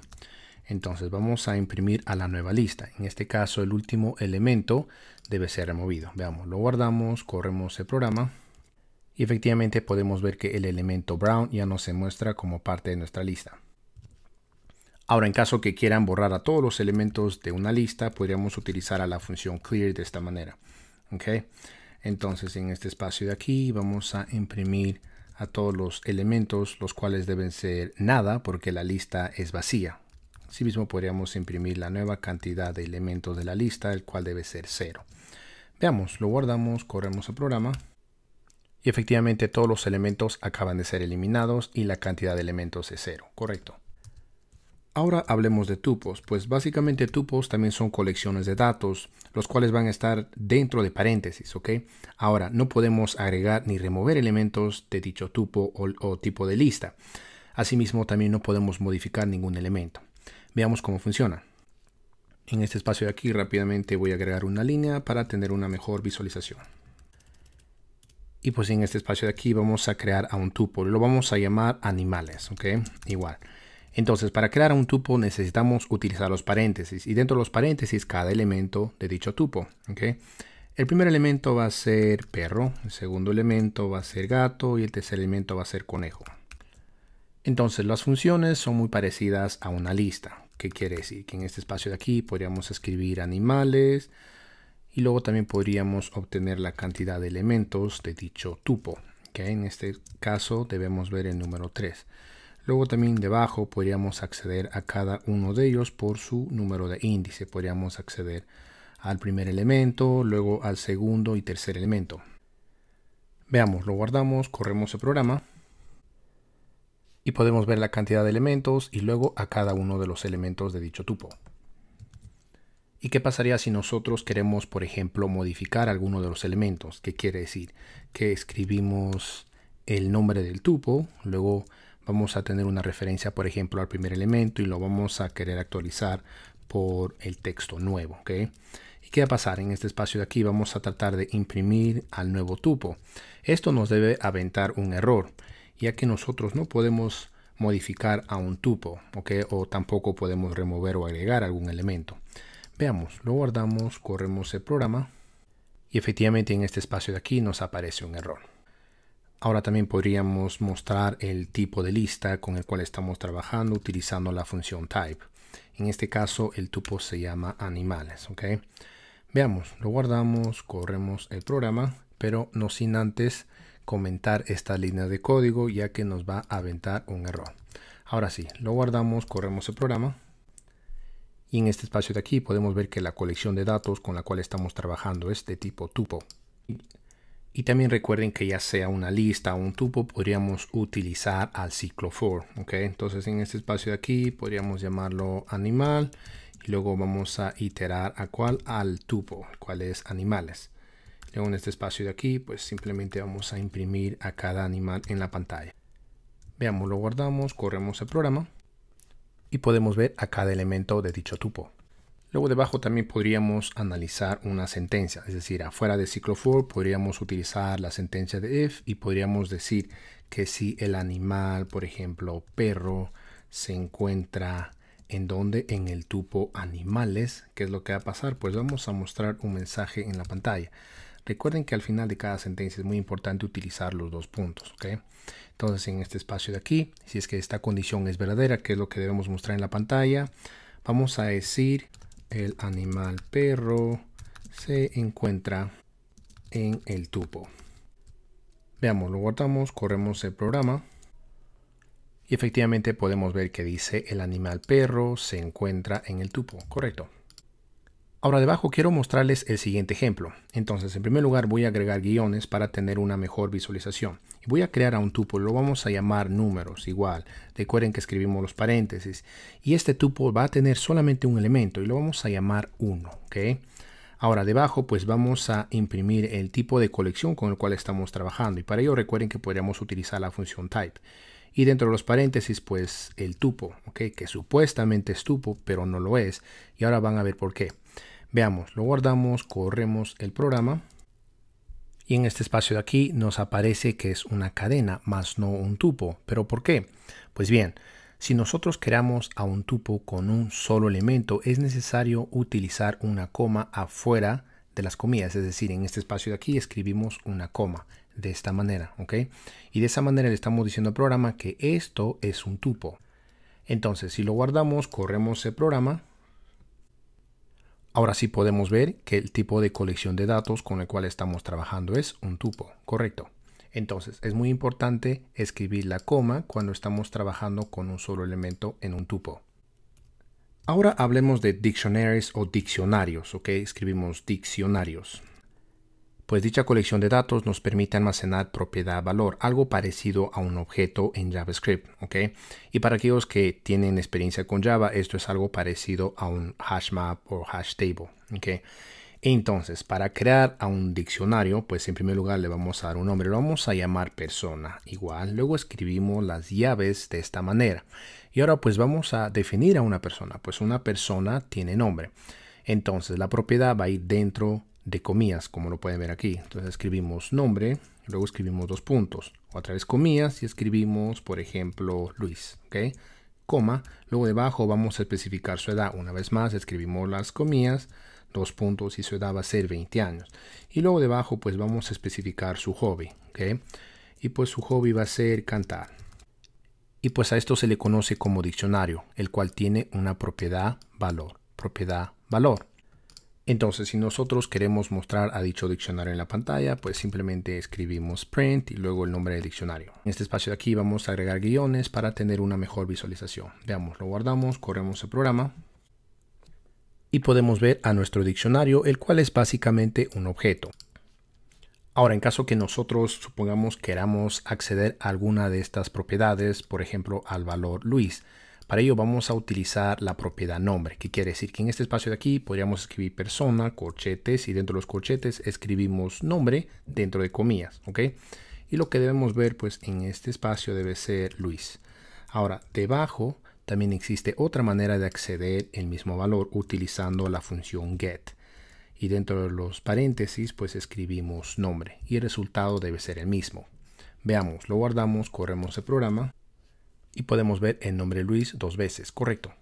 Entonces vamos a imprimir a la nueva lista. En este caso el último elemento debe ser removido. Veamos, lo guardamos, corremos el programa. Y efectivamente podemos ver que el elemento brown ya no se muestra como parte de nuestra lista. Ahora en caso que quieran borrar a todos los elementos de una lista, podríamos utilizar a la función clear de esta manera. ¿Okay? Entonces en este espacio de aquí vamos a imprimir a todos los elementos, los cuales deben ser nada porque la lista es vacía. Asimismo podríamos imprimir la nueva cantidad de elementos de la lista, el cual debe ser 0. Veamos, lo guardamos, corremos el programa. Y efectivamente todos los elementos acaban de ser eliminados y la cantidad de elementos es 0, correcto. Ahora hablemos de tupos, pues básicamente tupos también son colecciones de datos, los cuales van a estar dentro de paréntesis, ¿ok? Ahora no podemos agregar ni remover elementos de dicho tupo o tipo de lista. Asimismo también no podemos modificar ningún elemento. Veamos cómo funciona. En este espacio de aquí rápidamente voy a agregar una línea para tener una mejor visualización. Y pues en este espacio de aquí vamos a crear a un tuple. Lo vamos a llamar animales, ¿ok? Igual. Entonces, para crear un tuple necesitamos utilizar los paréntesis. Y dentro de los paréntesis, cada elemento de dicho tuple, ¿ok? El primer elemento va a ser perro. El segundo elemento va a ser gato. Y el tercer elemento va a ser conejo. Entonces, las funciones son muy parecidas a una lista. ¿Qué quiere decir? Que en este espacio de aquí podríamos escribir animales. Y luego también podríamos obtener la cantidad de elementos de dicho tuple. En este caso debemos ver el número 3. Luego también debajo podríamos acceder a cada uno de ellos por su número de índice. Podríamos acceder al primer elemento, luego al segundo y tercer elemento. Veamos, lo guardamos, corremos el programa y podemos ver la cantidad de elementos y luego a cada uno de los elementos de dicho tuple. ¿Y qué pasaría si nosotros queremos, por ejemplo, modificar alguno de los elementos? ¿Qué quiere decir? Que escribimos el nombre del tuple, luego vamos a tener una referencia, por ejemplo, al primer elemento y lo vamos a querer actualizar por el texto nuevo. ¿Y qué va a pasar? En este espacio de aquí vamos a tratar de imprimir al nuevo tuple. Esto nos debe aventar un error, ya que nosotros no podemos modificar a un tuple, o tampoco podemos remover o agregar algún elemento. Veamos, lo guardamos, corremos el programa y efectivamente en este espacio de aquí nos aparece un error. Ahora también podríamos mostrar el tipo de lista con el cual estamos trabajando utilizando la función type. En este caso el tuple se llama animales. Veamos, lo guardamos, corremos el programa, pero no sin antes comentar esta línea de código ya que nos va a aventar un error. Ahora sí, lo guardamos, corremos el programa. Y en este espacio de aquí podemos ver que la colección de datos con la cual estamos trabajando es de tipo tuple. Y también recuerden que ya sea una lista o un tuple podríamos utilizar al ciclo for. Entonces en este espacio de aquí podríamos llamarlo animal y luego vamos a iterar al tuple, cual es animales. Luego en este espacio de aquí pues simplemente vamos a imprimir a cada animal en la pantalla. Veamos, lo guardamos, corremos el programa. Y podemos ver a cada elemento de dicho tuple. Luego debajo también podríamos analizar una sentencia, es decir, afuera de ciclo for podríamos utilizar la sentencia de if y podríamos decir que si el animal, por ejemplo, perro, se encuentra en donde en el tuple animales, ¿qué es lo que va a pasar? Pues vamos a mostrar un mensaje en la pantalla. Recuerden que al final de cada sentencia es muy importante utilizar los dos puntos. Entonces en este espacio de aquí, si es que esta condición es verdadera, que es lo que debemos mostrar en la pantalla, vamos a decir el animal perro se encuentra en el tuple. Veamos, lo guardamos, corremos el programa y efectivamente podemos ver que dice el animal perro se encuentra en el tuple. Correcto. Ahora debajo quiero mostrarles el siguiente ejemplo. Entonces en primer lugar voy a agregar guiones para tener una mejor visualización. Y voy a crear a un tuple, lo vamos a llamar números, igual. Recuerden que escribimos los paréntesis. Y este tuple va a tener solamente un elemento y lo vamos a llamar 1. Ahora debajo pues vamos a imprimir el tipo de colección con el cual estamos trabajando. Y para ello recuerden que podríamos utilizar la función type. Y dentro de los paréntesis pues el tuple, que supuestamente es tuple pero no lo es. Y ahora van a ver por qué. Veamos, lo guardamos, corremos el programa y en este espacio de aquí nos aparece que es una cadena más no un tuple. ¿Pero por qué? Pues bien, si nosotros creamos a un tuple con un solo elemento es necesario utilizar una coma afuera de las comillas, es decir, en este espacio de aquí escribimos una coma de esta manera, y de esa manera le estamos diciendo al programa que esto es un tuple. Entonces si lo guardamos, corremos el programa. Ahora sí podemos ver que el tipo de colección de datos con el cual estamos trabajando es un tuple, correcto. Entonces es muy importante escribir la coma cuando estamos trabajando con un solo elemento en un tuple. Ahora hablemos de dictionaries o diccionarios, escribimos diccionarios. Pues dicha colección de datos nos permite almacenar propiedad valor, algo parecido a un objeto en JavaScript, Y para aquellos que tienen experiencia con Java, esto es algo parecido a un hash map o hash table, Entonces, para crear a un diccionario, pues en primer lugar le vamos a dar un nombre, lo vamos a llamar persona, igual. Luego escribimos las llaves de esta manera. Y ahora pues vamos a definir a una persona, pues una persona tiene nombre. Entonces la propiedad va a ir dentro de comillas, como lo pueden ver aquí. Entonces escribimos nombre, luego escribimos dos puntos, otra vez comillas y escribimos, por ejemplo, Luis, coma, luego debajo vamos a especificar su edad. Una vez más escribimos las comillas, dos puntos y su edad va a ser 20 años. Y luego debajo pues vamos a especificar su hobby, y pues su hobby va a ser cantar. Y pues a esto se le conoce como diccionario, el cual tiene una propiedad valor, Entonces, si nosotros queremos mostrar a dicho diccionario en la pantalla, pues simplemente escribimos print y luego el nombre del diccionario. En este espacio de aquí vamos a agregar guiones para tener una mejor visualización. Veamos, lo guardamos, corremos el programa y podemos ver a nuestro diccionario, el cual es básicamente un objeto. Ahora, en caso que nosotros, supongamos, queramos acceder a alguna de estas propiedades, por ejemplo, al valor Luis, para ello vamos a utilizar la propiedad nombre, que quiere decir que en este espacio de aquí podríamos escribir persona, corchetes, y dentro de los corchetes escribimos nombre dentro de comillas, ¿ok? Y lo que debemos ver, pues, en este espacio debe ser Luis. Ahora, debajo también existe otra manera de acceder al mismo valor utilizando la función get. Y dentro de los paréntesis pues escribimos nombre y el resultado debe ser el mismo. Veamos, lo guardamos, corremos el programa y podemos ver el nombre Luis 2 veces, correcto.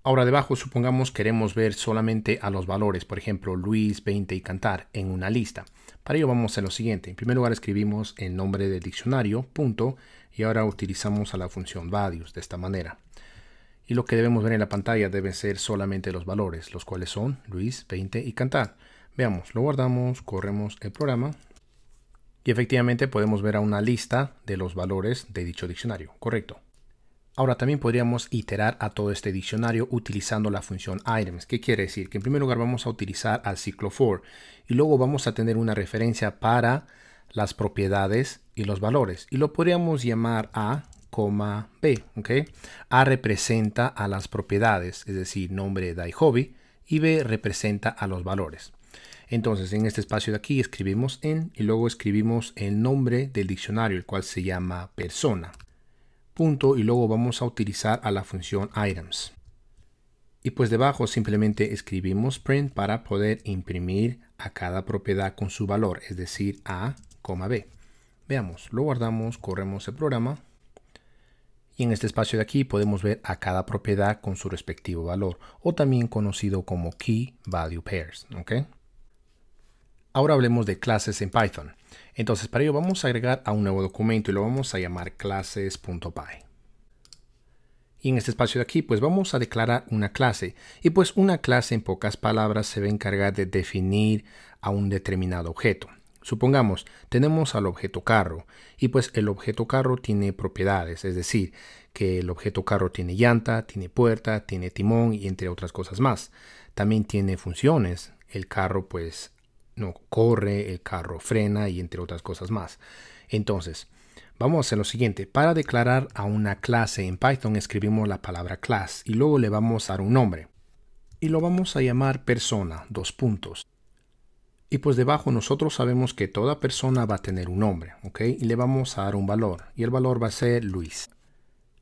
Ahora debajo supongamos queremos ver solamente a los valores, por ejemplo Luis, 20 y cantar en una lista. Para ello vamos a hacer lo siguiente. En primer lugar escribimos el nombre del diccionario, punto, y ahora utilizamos a la función values de esta manera. Y lo que debemos ver en la pantalla deben ser solamente los valores, los cuales son Luis, 20 y cantar. Veamos, lo guardamos, corremos el programa y efectivamente podemos ver a una lista de los valores de dicho diccionario, correcto. Ahora también podríamos iterar a todo este diccionario utilizando la función items. ¿Qué quiere decir? Que en primer lugar vamos a utilizar al ciclo for y luego vamos a tener una referencia para las propiedades y los valores y lo podríamos llamar a B, ¿ok? A representa a las propiedades, es decir, nombre da y hobby, y B representa a los valores. Entonces, en este espacio de aquí escribimos en y luego escribimos el nombre del diccionario, el cual se llama persona. Punto, y luego vamos a utilizar a la función items. Y pues debajo simplemente escribimos print para poder imprimir a cada propiedad con su valor, es decir, A, B. Veamos, lo guardamos, corremos el programa. Y en este espacio de aquí podemos ver a cada propiedad con su respectivo valor, o también conocido como Key Value Pairs, ¿ok? Ahora hablemos de clases en Python. Entonces para ello vamos a agregar a un nuevo documento y lo vamos a llamar classes.py. Y en este espacio de aquí pues vamos a declarar una clase. Y pues una clase en pocas palabras se va a encargar de definir a un determinado objeto. Supongamos, tenemos al objeto carro y pues el objeto carro tiene propiedades, es decir, que el objeto carro tiene llanta, tiene puerta, tiene timón y entre otras cosas más. También tiene funciones, el carro pues no corre, el carro frena y entre otras cosas más. Entonces, vamos a hacer lo siguiente. Para declarar a una clase en Python escribimos la palabra class y luego le vamos a dar un nombre. Y lo vamos a llamar persona, 2 puntos. Y pues debajo nosotros sabemos que toda persona va a tener un nombre, ¿ok? Y le vamos a dar un valor, y el valor va a ser Luis.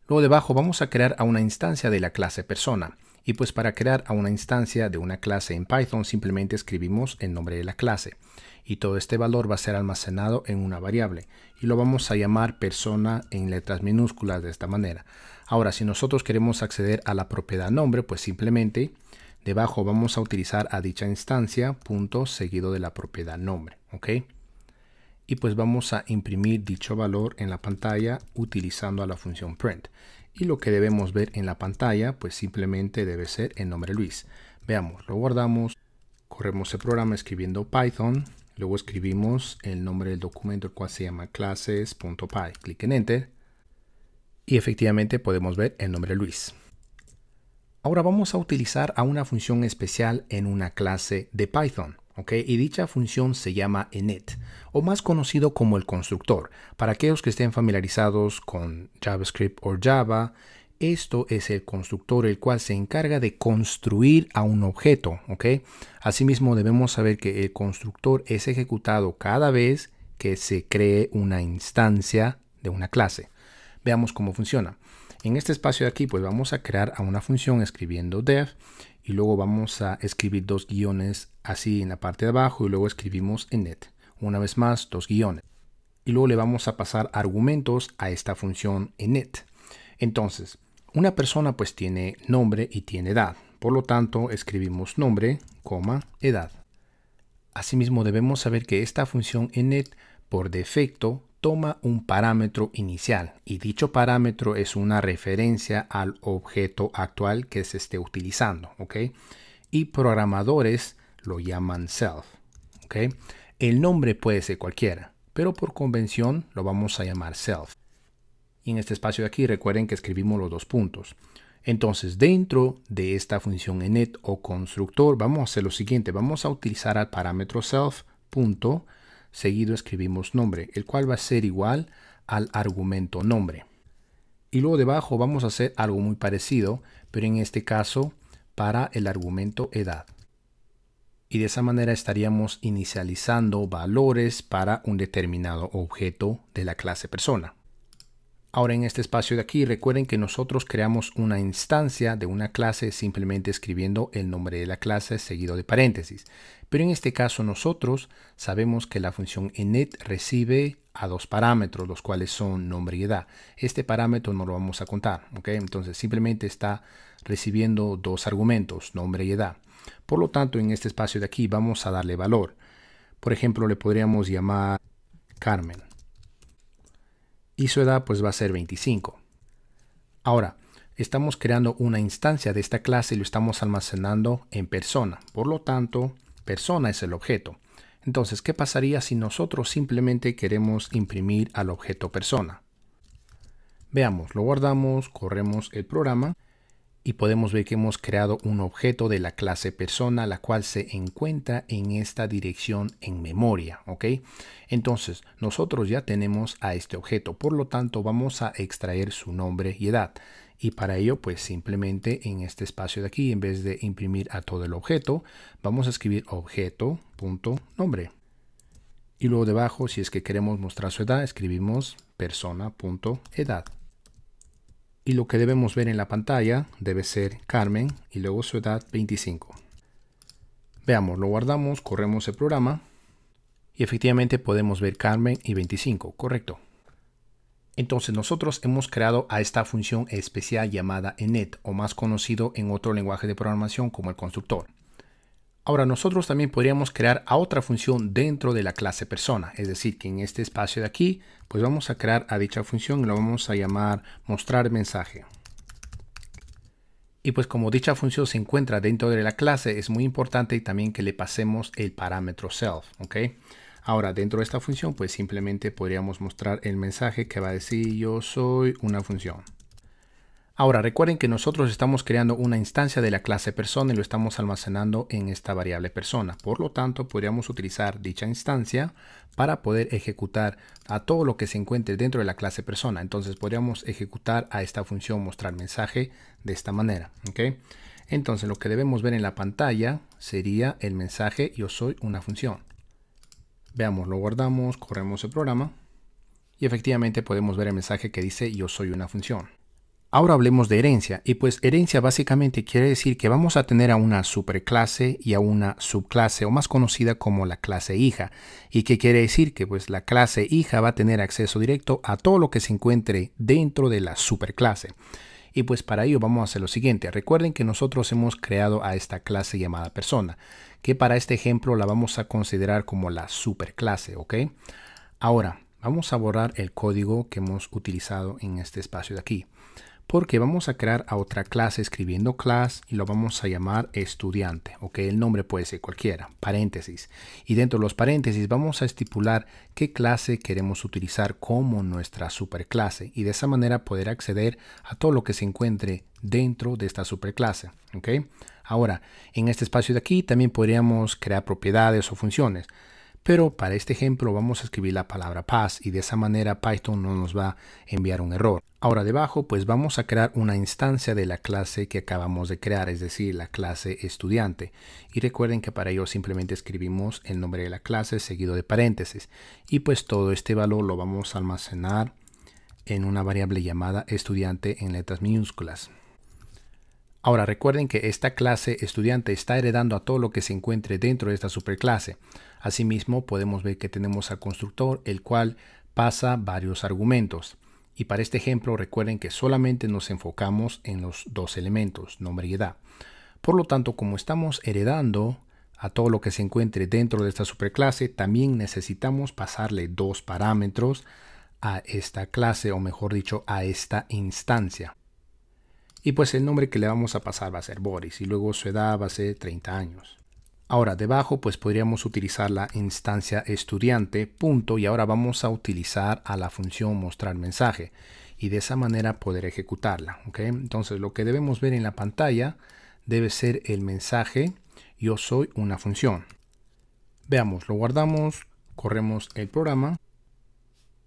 Luego debajo vamos a crear a una instancia de la clase persona. Y pues para crear a una instancia de una clase en Python simplemente escribimos el nombre de la clase. Y todo este valor va a ser almacenado en una variable. Y lo vamos a llamar persona en letras minúsculas de esta manera. Ahora, si nosotros queremos acceder a la propiedad nombre, pues simplemente debajo vamos a utilizar a dicha instancia punto seguido de la propiedad nombre, ¿ok? Y pues vamos a imprimir dicho valor en la pantalla utilizando a la función print. Y lo que debemos ver en la pantalla pues simplemente debe ser el nombre Luis. Veamos, lo guardamos, corremos el programa escribiendo Python, luego escribimos el nombre del documento el cual se llama classes.py, clic en Enter y efectivamente podemos ver el nombre Luis. Ahora vamos a utilizar a una función especial en una clase de Python, ¿ok? Y dicha función se llama init, o más conocido como el constructor. Para aquellos que estén familiarizados con JavaScript o Java, esto es el constructor el cual se encarga de construir a un objeto, ¿ok? Asimismo debemos saber que el constructor es ejecutado cada vez que se cree una instancia de una clase. Veamos cómo funciona. En este espacio de aquí pues vamos a crear a una función escribiendo def y luego vamos a escribir 2 guiones así en la parte de abajo y luego escribimos init. Una vez más 2 guiones. Y luego le vamos a pasar argumentos a esta función init. Entonces, una persona pues tiene nombre y tiene edad. Por lo tanto, escribimos nombre, edad. Asimismo debemos saber que esta función init por defecto toma un parámetro inicial y dicho parámetro es una referencia al objeto actual que se esté utilizando, ¿ok? y programadores lo llaman self. ¿Okay? El nombre puede ser cualquiera, pero por convención lo vamos a llamar self. Y en este espacio de aquí recuerden que escribimos los dos puntos. Entonces dentro de esta función init o constructor vamos a hacer lo siguiente. Vamos a utilizar al parámetro self punto, seguido escribimos nombre, el cual va a ser igual al argumento nombre. Y luego debajo vamos a hacer algo muy parecido, pero en este caso para el argumento edad. Y de esa manera estaríamos inicializando valores para un determinado objeto de la clase persona. Ahora en este espacio de aquí recuerden que nosotros creamos una instancia de una clase simplemente escribiendo el nombre de la clase seguido de paréntesis. Pero en este caso nosotros sabemos que la función init recibe a dos parámetros, los cuales son nombre y edad. Este parámetro no lo vamos a contar, ¿ok? Entonces simplemente está recibiendo dos argumentos, nombre y edad. Por lo tanto, en este espacio de aquí vamos a darle valor. Por ejemplo, le podríamos llamar Carmen. Y su edad pues va a ser 25. Ahora, estamos creando una instancia de esta clase y lo estamos almacenando en persona. Por lo tanto, persona es el objeto. Entonces, ¿qué pasaría si nosotros simplemente queremos imprimir al objeto persona? Veamos, lo guardamos, corremos el programa y podemos ver que hemos creado un objeto de la clase persona, la cual se encuentra en esta dirección en memoria, ¿ok? Entonces, nosotros ya tenemos a este objeto, por lo tanto, vamos a extraer su nombre y edad. Y para ello, pues simplemente en este espacio de aquí, en vez de imprimir a todo el objeto, vamos a escribir objeto.nombre. Y luego debajo, si es que queremos mostrar su edad, escribimos persona.edad. Y lo que debemos ver en la pantalla debe ser Carmen y luego su edad 25. Veamos, lo guardamos, corremos el programa y efectivamente podemos ver Carmen y 25, correcto. Entonces nosotros hemos creado a esta función especial llamada init, o más conocido en otro lenguaje de programación como el constructor. Ahora nosotros también podríamos crear a otra función dentro de la clase persona, es decir, que en este espacio de aquí, pues vamos a crear a dicha función y lo vamos a llamar mostrar mensaje. Y pues como dicha función se encuentra dentro de la clase, es muy importante también que le pasemos el parámetro self, ¿ok? Ahora dentro de esta función, pues simplemente podríamos mostrar el mensaje que va a decir yo soy una función. Ahora recuerden que nosotros estamos creando una instancia de la clase persona y lo estamos almacenando en esta variable persona. Por lo tanto, podríamos utilizar dicha instancia para poder ejecutar a todo lo que se encuentre dentro de la clase persona. Entonces podríamos ejecutar a esta función mostrar mensaje de esta manera. ¿Okay? Entonces lo que debemos ver en la pantalla sería el mensaje yo soy una función. Veamos, lo guardamos, corremos el programa y efectivamente podemos ver el mensaje que dice yo soy una función. Ahora hablemos de herencia, y pues herencia básicamente quiere decir que vamos a tener a una superclase y a una subclase, o más conocida como la clase hija. ¿Y qué quiere decir? Que pues la clase hija va a tener acceso directo a todo lo que se encuentre dentro de la superclase. Y pues para ello vamos a hacer lo siguiente. Recuerden que nosotros hemos creado a esta clase llamada persona, que para este ejemplo la vamos a considerar como la superclase, ¿ok? Ahora, vamos a borrar el código que hemos utilizado en este espacio de aquí, porque vamos a crear a otra clase escribiendo class y lo vamos a llamar estudiante, ok, el nombre puede ser cualquiera, paréntesis, y dentro de los paréntesis vamos a estipular qué clase queremos utilizar como nuestra superclase y de esa manera poder acceder a todo lo que se encuentre dentro de esta superclase, ok. Ahora, en este espacio de aquí también podríamos crear propiedades o funciones, pero para este ejemplo vamos a escribir la palabra pass y de esa manera Python no nos va a enviar un error. Ahora debajo pues vamos a crear una instancia de la clase que acabamos de crear, es decir, la clase estudiante. Y recuerden que para ello simplemente escribimos el nombre de la clase seguido de paréntesis. Y pues todo este valor lo vamos a almacenar en una variable llamada estudiante en letras minúsculas. Ahora recuerden que esta clase estudiante está heredando a todo lo que se encuentre dentro de esta superclase. Asimismo podemos ver que tenemos al constructor, el cual pasa varios argumentos. Y para este ejemplo recuerden que solamente nos enfocamos en los dos elementos, nombre y edad. Por lo tanto, como estamos heredando a todo lo que se encuentre dentro de esta superclase, también necesitamos pasarle dos parámetros a esta clase, o mejor dicho, a esta instancia. Y pues el nombre que le vamos a pasar va a ser Boris y luego su edad va a ser 30 años. Ahora debajo pues podríamos utilizar la instancia estudiante, punto, y ahora vamos a utilizar a la función mostrar mensaje y de esa manera poder ejecutarla. ¿Okay? Entonces lo que debemos ver en la pantalla debe ser el mensaje yo soy una función. Veamos, lo guardamos, corremos el programa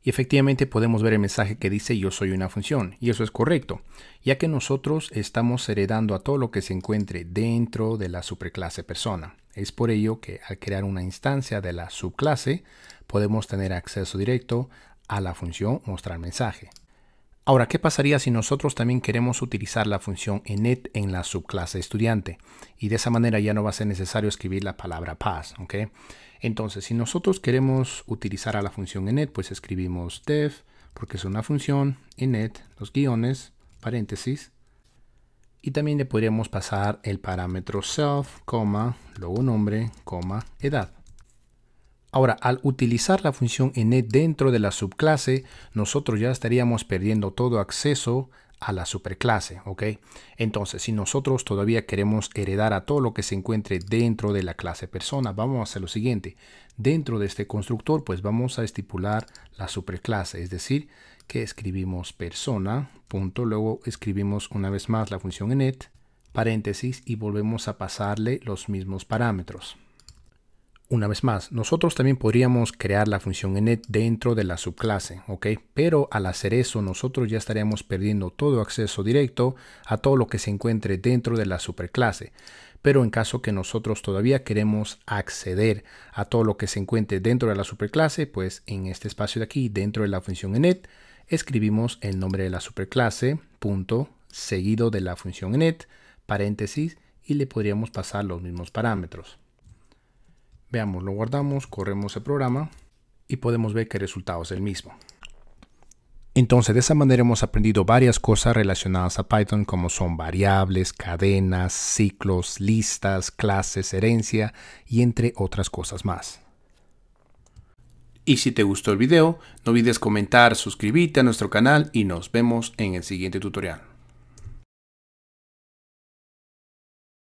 y efectivamente podemos ver el mensaje que dice yo soy una función, y eso es correcto, ya que nosotros estamos heredando a todo lo que se encuentre dentro de la superclase persona. Es por ello que al crear una instancia de la subclase podemos tener acceso directo a la función mostrar mensaje. Ahora, ¿qué pasaría si nosotros también queremos utilizar la función init en la subclase estudiante? Y de esa manera ya no va a ser necesario escribir la palabra pass, ¿ok? Entonces, si nosotros queremos utilizar a la función init, pues escribimos def, porque es una función, init, los guiones, paréntesis, y también le podríamos pasar el parámetro self, coma, luego nombre, coma, edad. Ahora, al utilizar la función init dentro de la subclase, nosotros ya estaríamos perdiendo todo acceso a la superclase, ¿ok? Entonces, si nosotros todavía queremos heredar a todo lo que se encuentre dentro de la clase persona, vamos a hacer lo siguiente. Dentro de este constructor, pues vamos a estipular la superclase, es decir, que escribimos persona, punto, luego escribimos una vez más la función init, paréntesis, y volvemos a pasarle los mismos parámetros. Una vez más, nosotros también podríamos crear la función init dentro de la subclase, ¿ok? Pero al hacer eso, nosotros ya estaríamos perdiendo todo acceso directo a todo lo que se encuentre dentro de la superclase. Pero en caso que nosotros todavía queremos acceder a todo lo que se encuentre dentro de la superclase, pues en este espacio de aquí, dentro de la función init, escribimos el nombre de la superclase, punto, seguido de la función init, paréntesis, y le podríamos pasar los mismos parámetros. Veamos, lo guardamos, corremos el programa y podemos ver que el resultado es el mismo. Entonces, de esa manera hemos aprendido varias cosas relacionadas a Python, como son variables, cadenas, ciclos, listas, clases, herencia y entre otras cosas más. Y si te gustó el video, no olvides comentar, suscribirte a nuestro canal y nos vemos en el siguiente tutorial.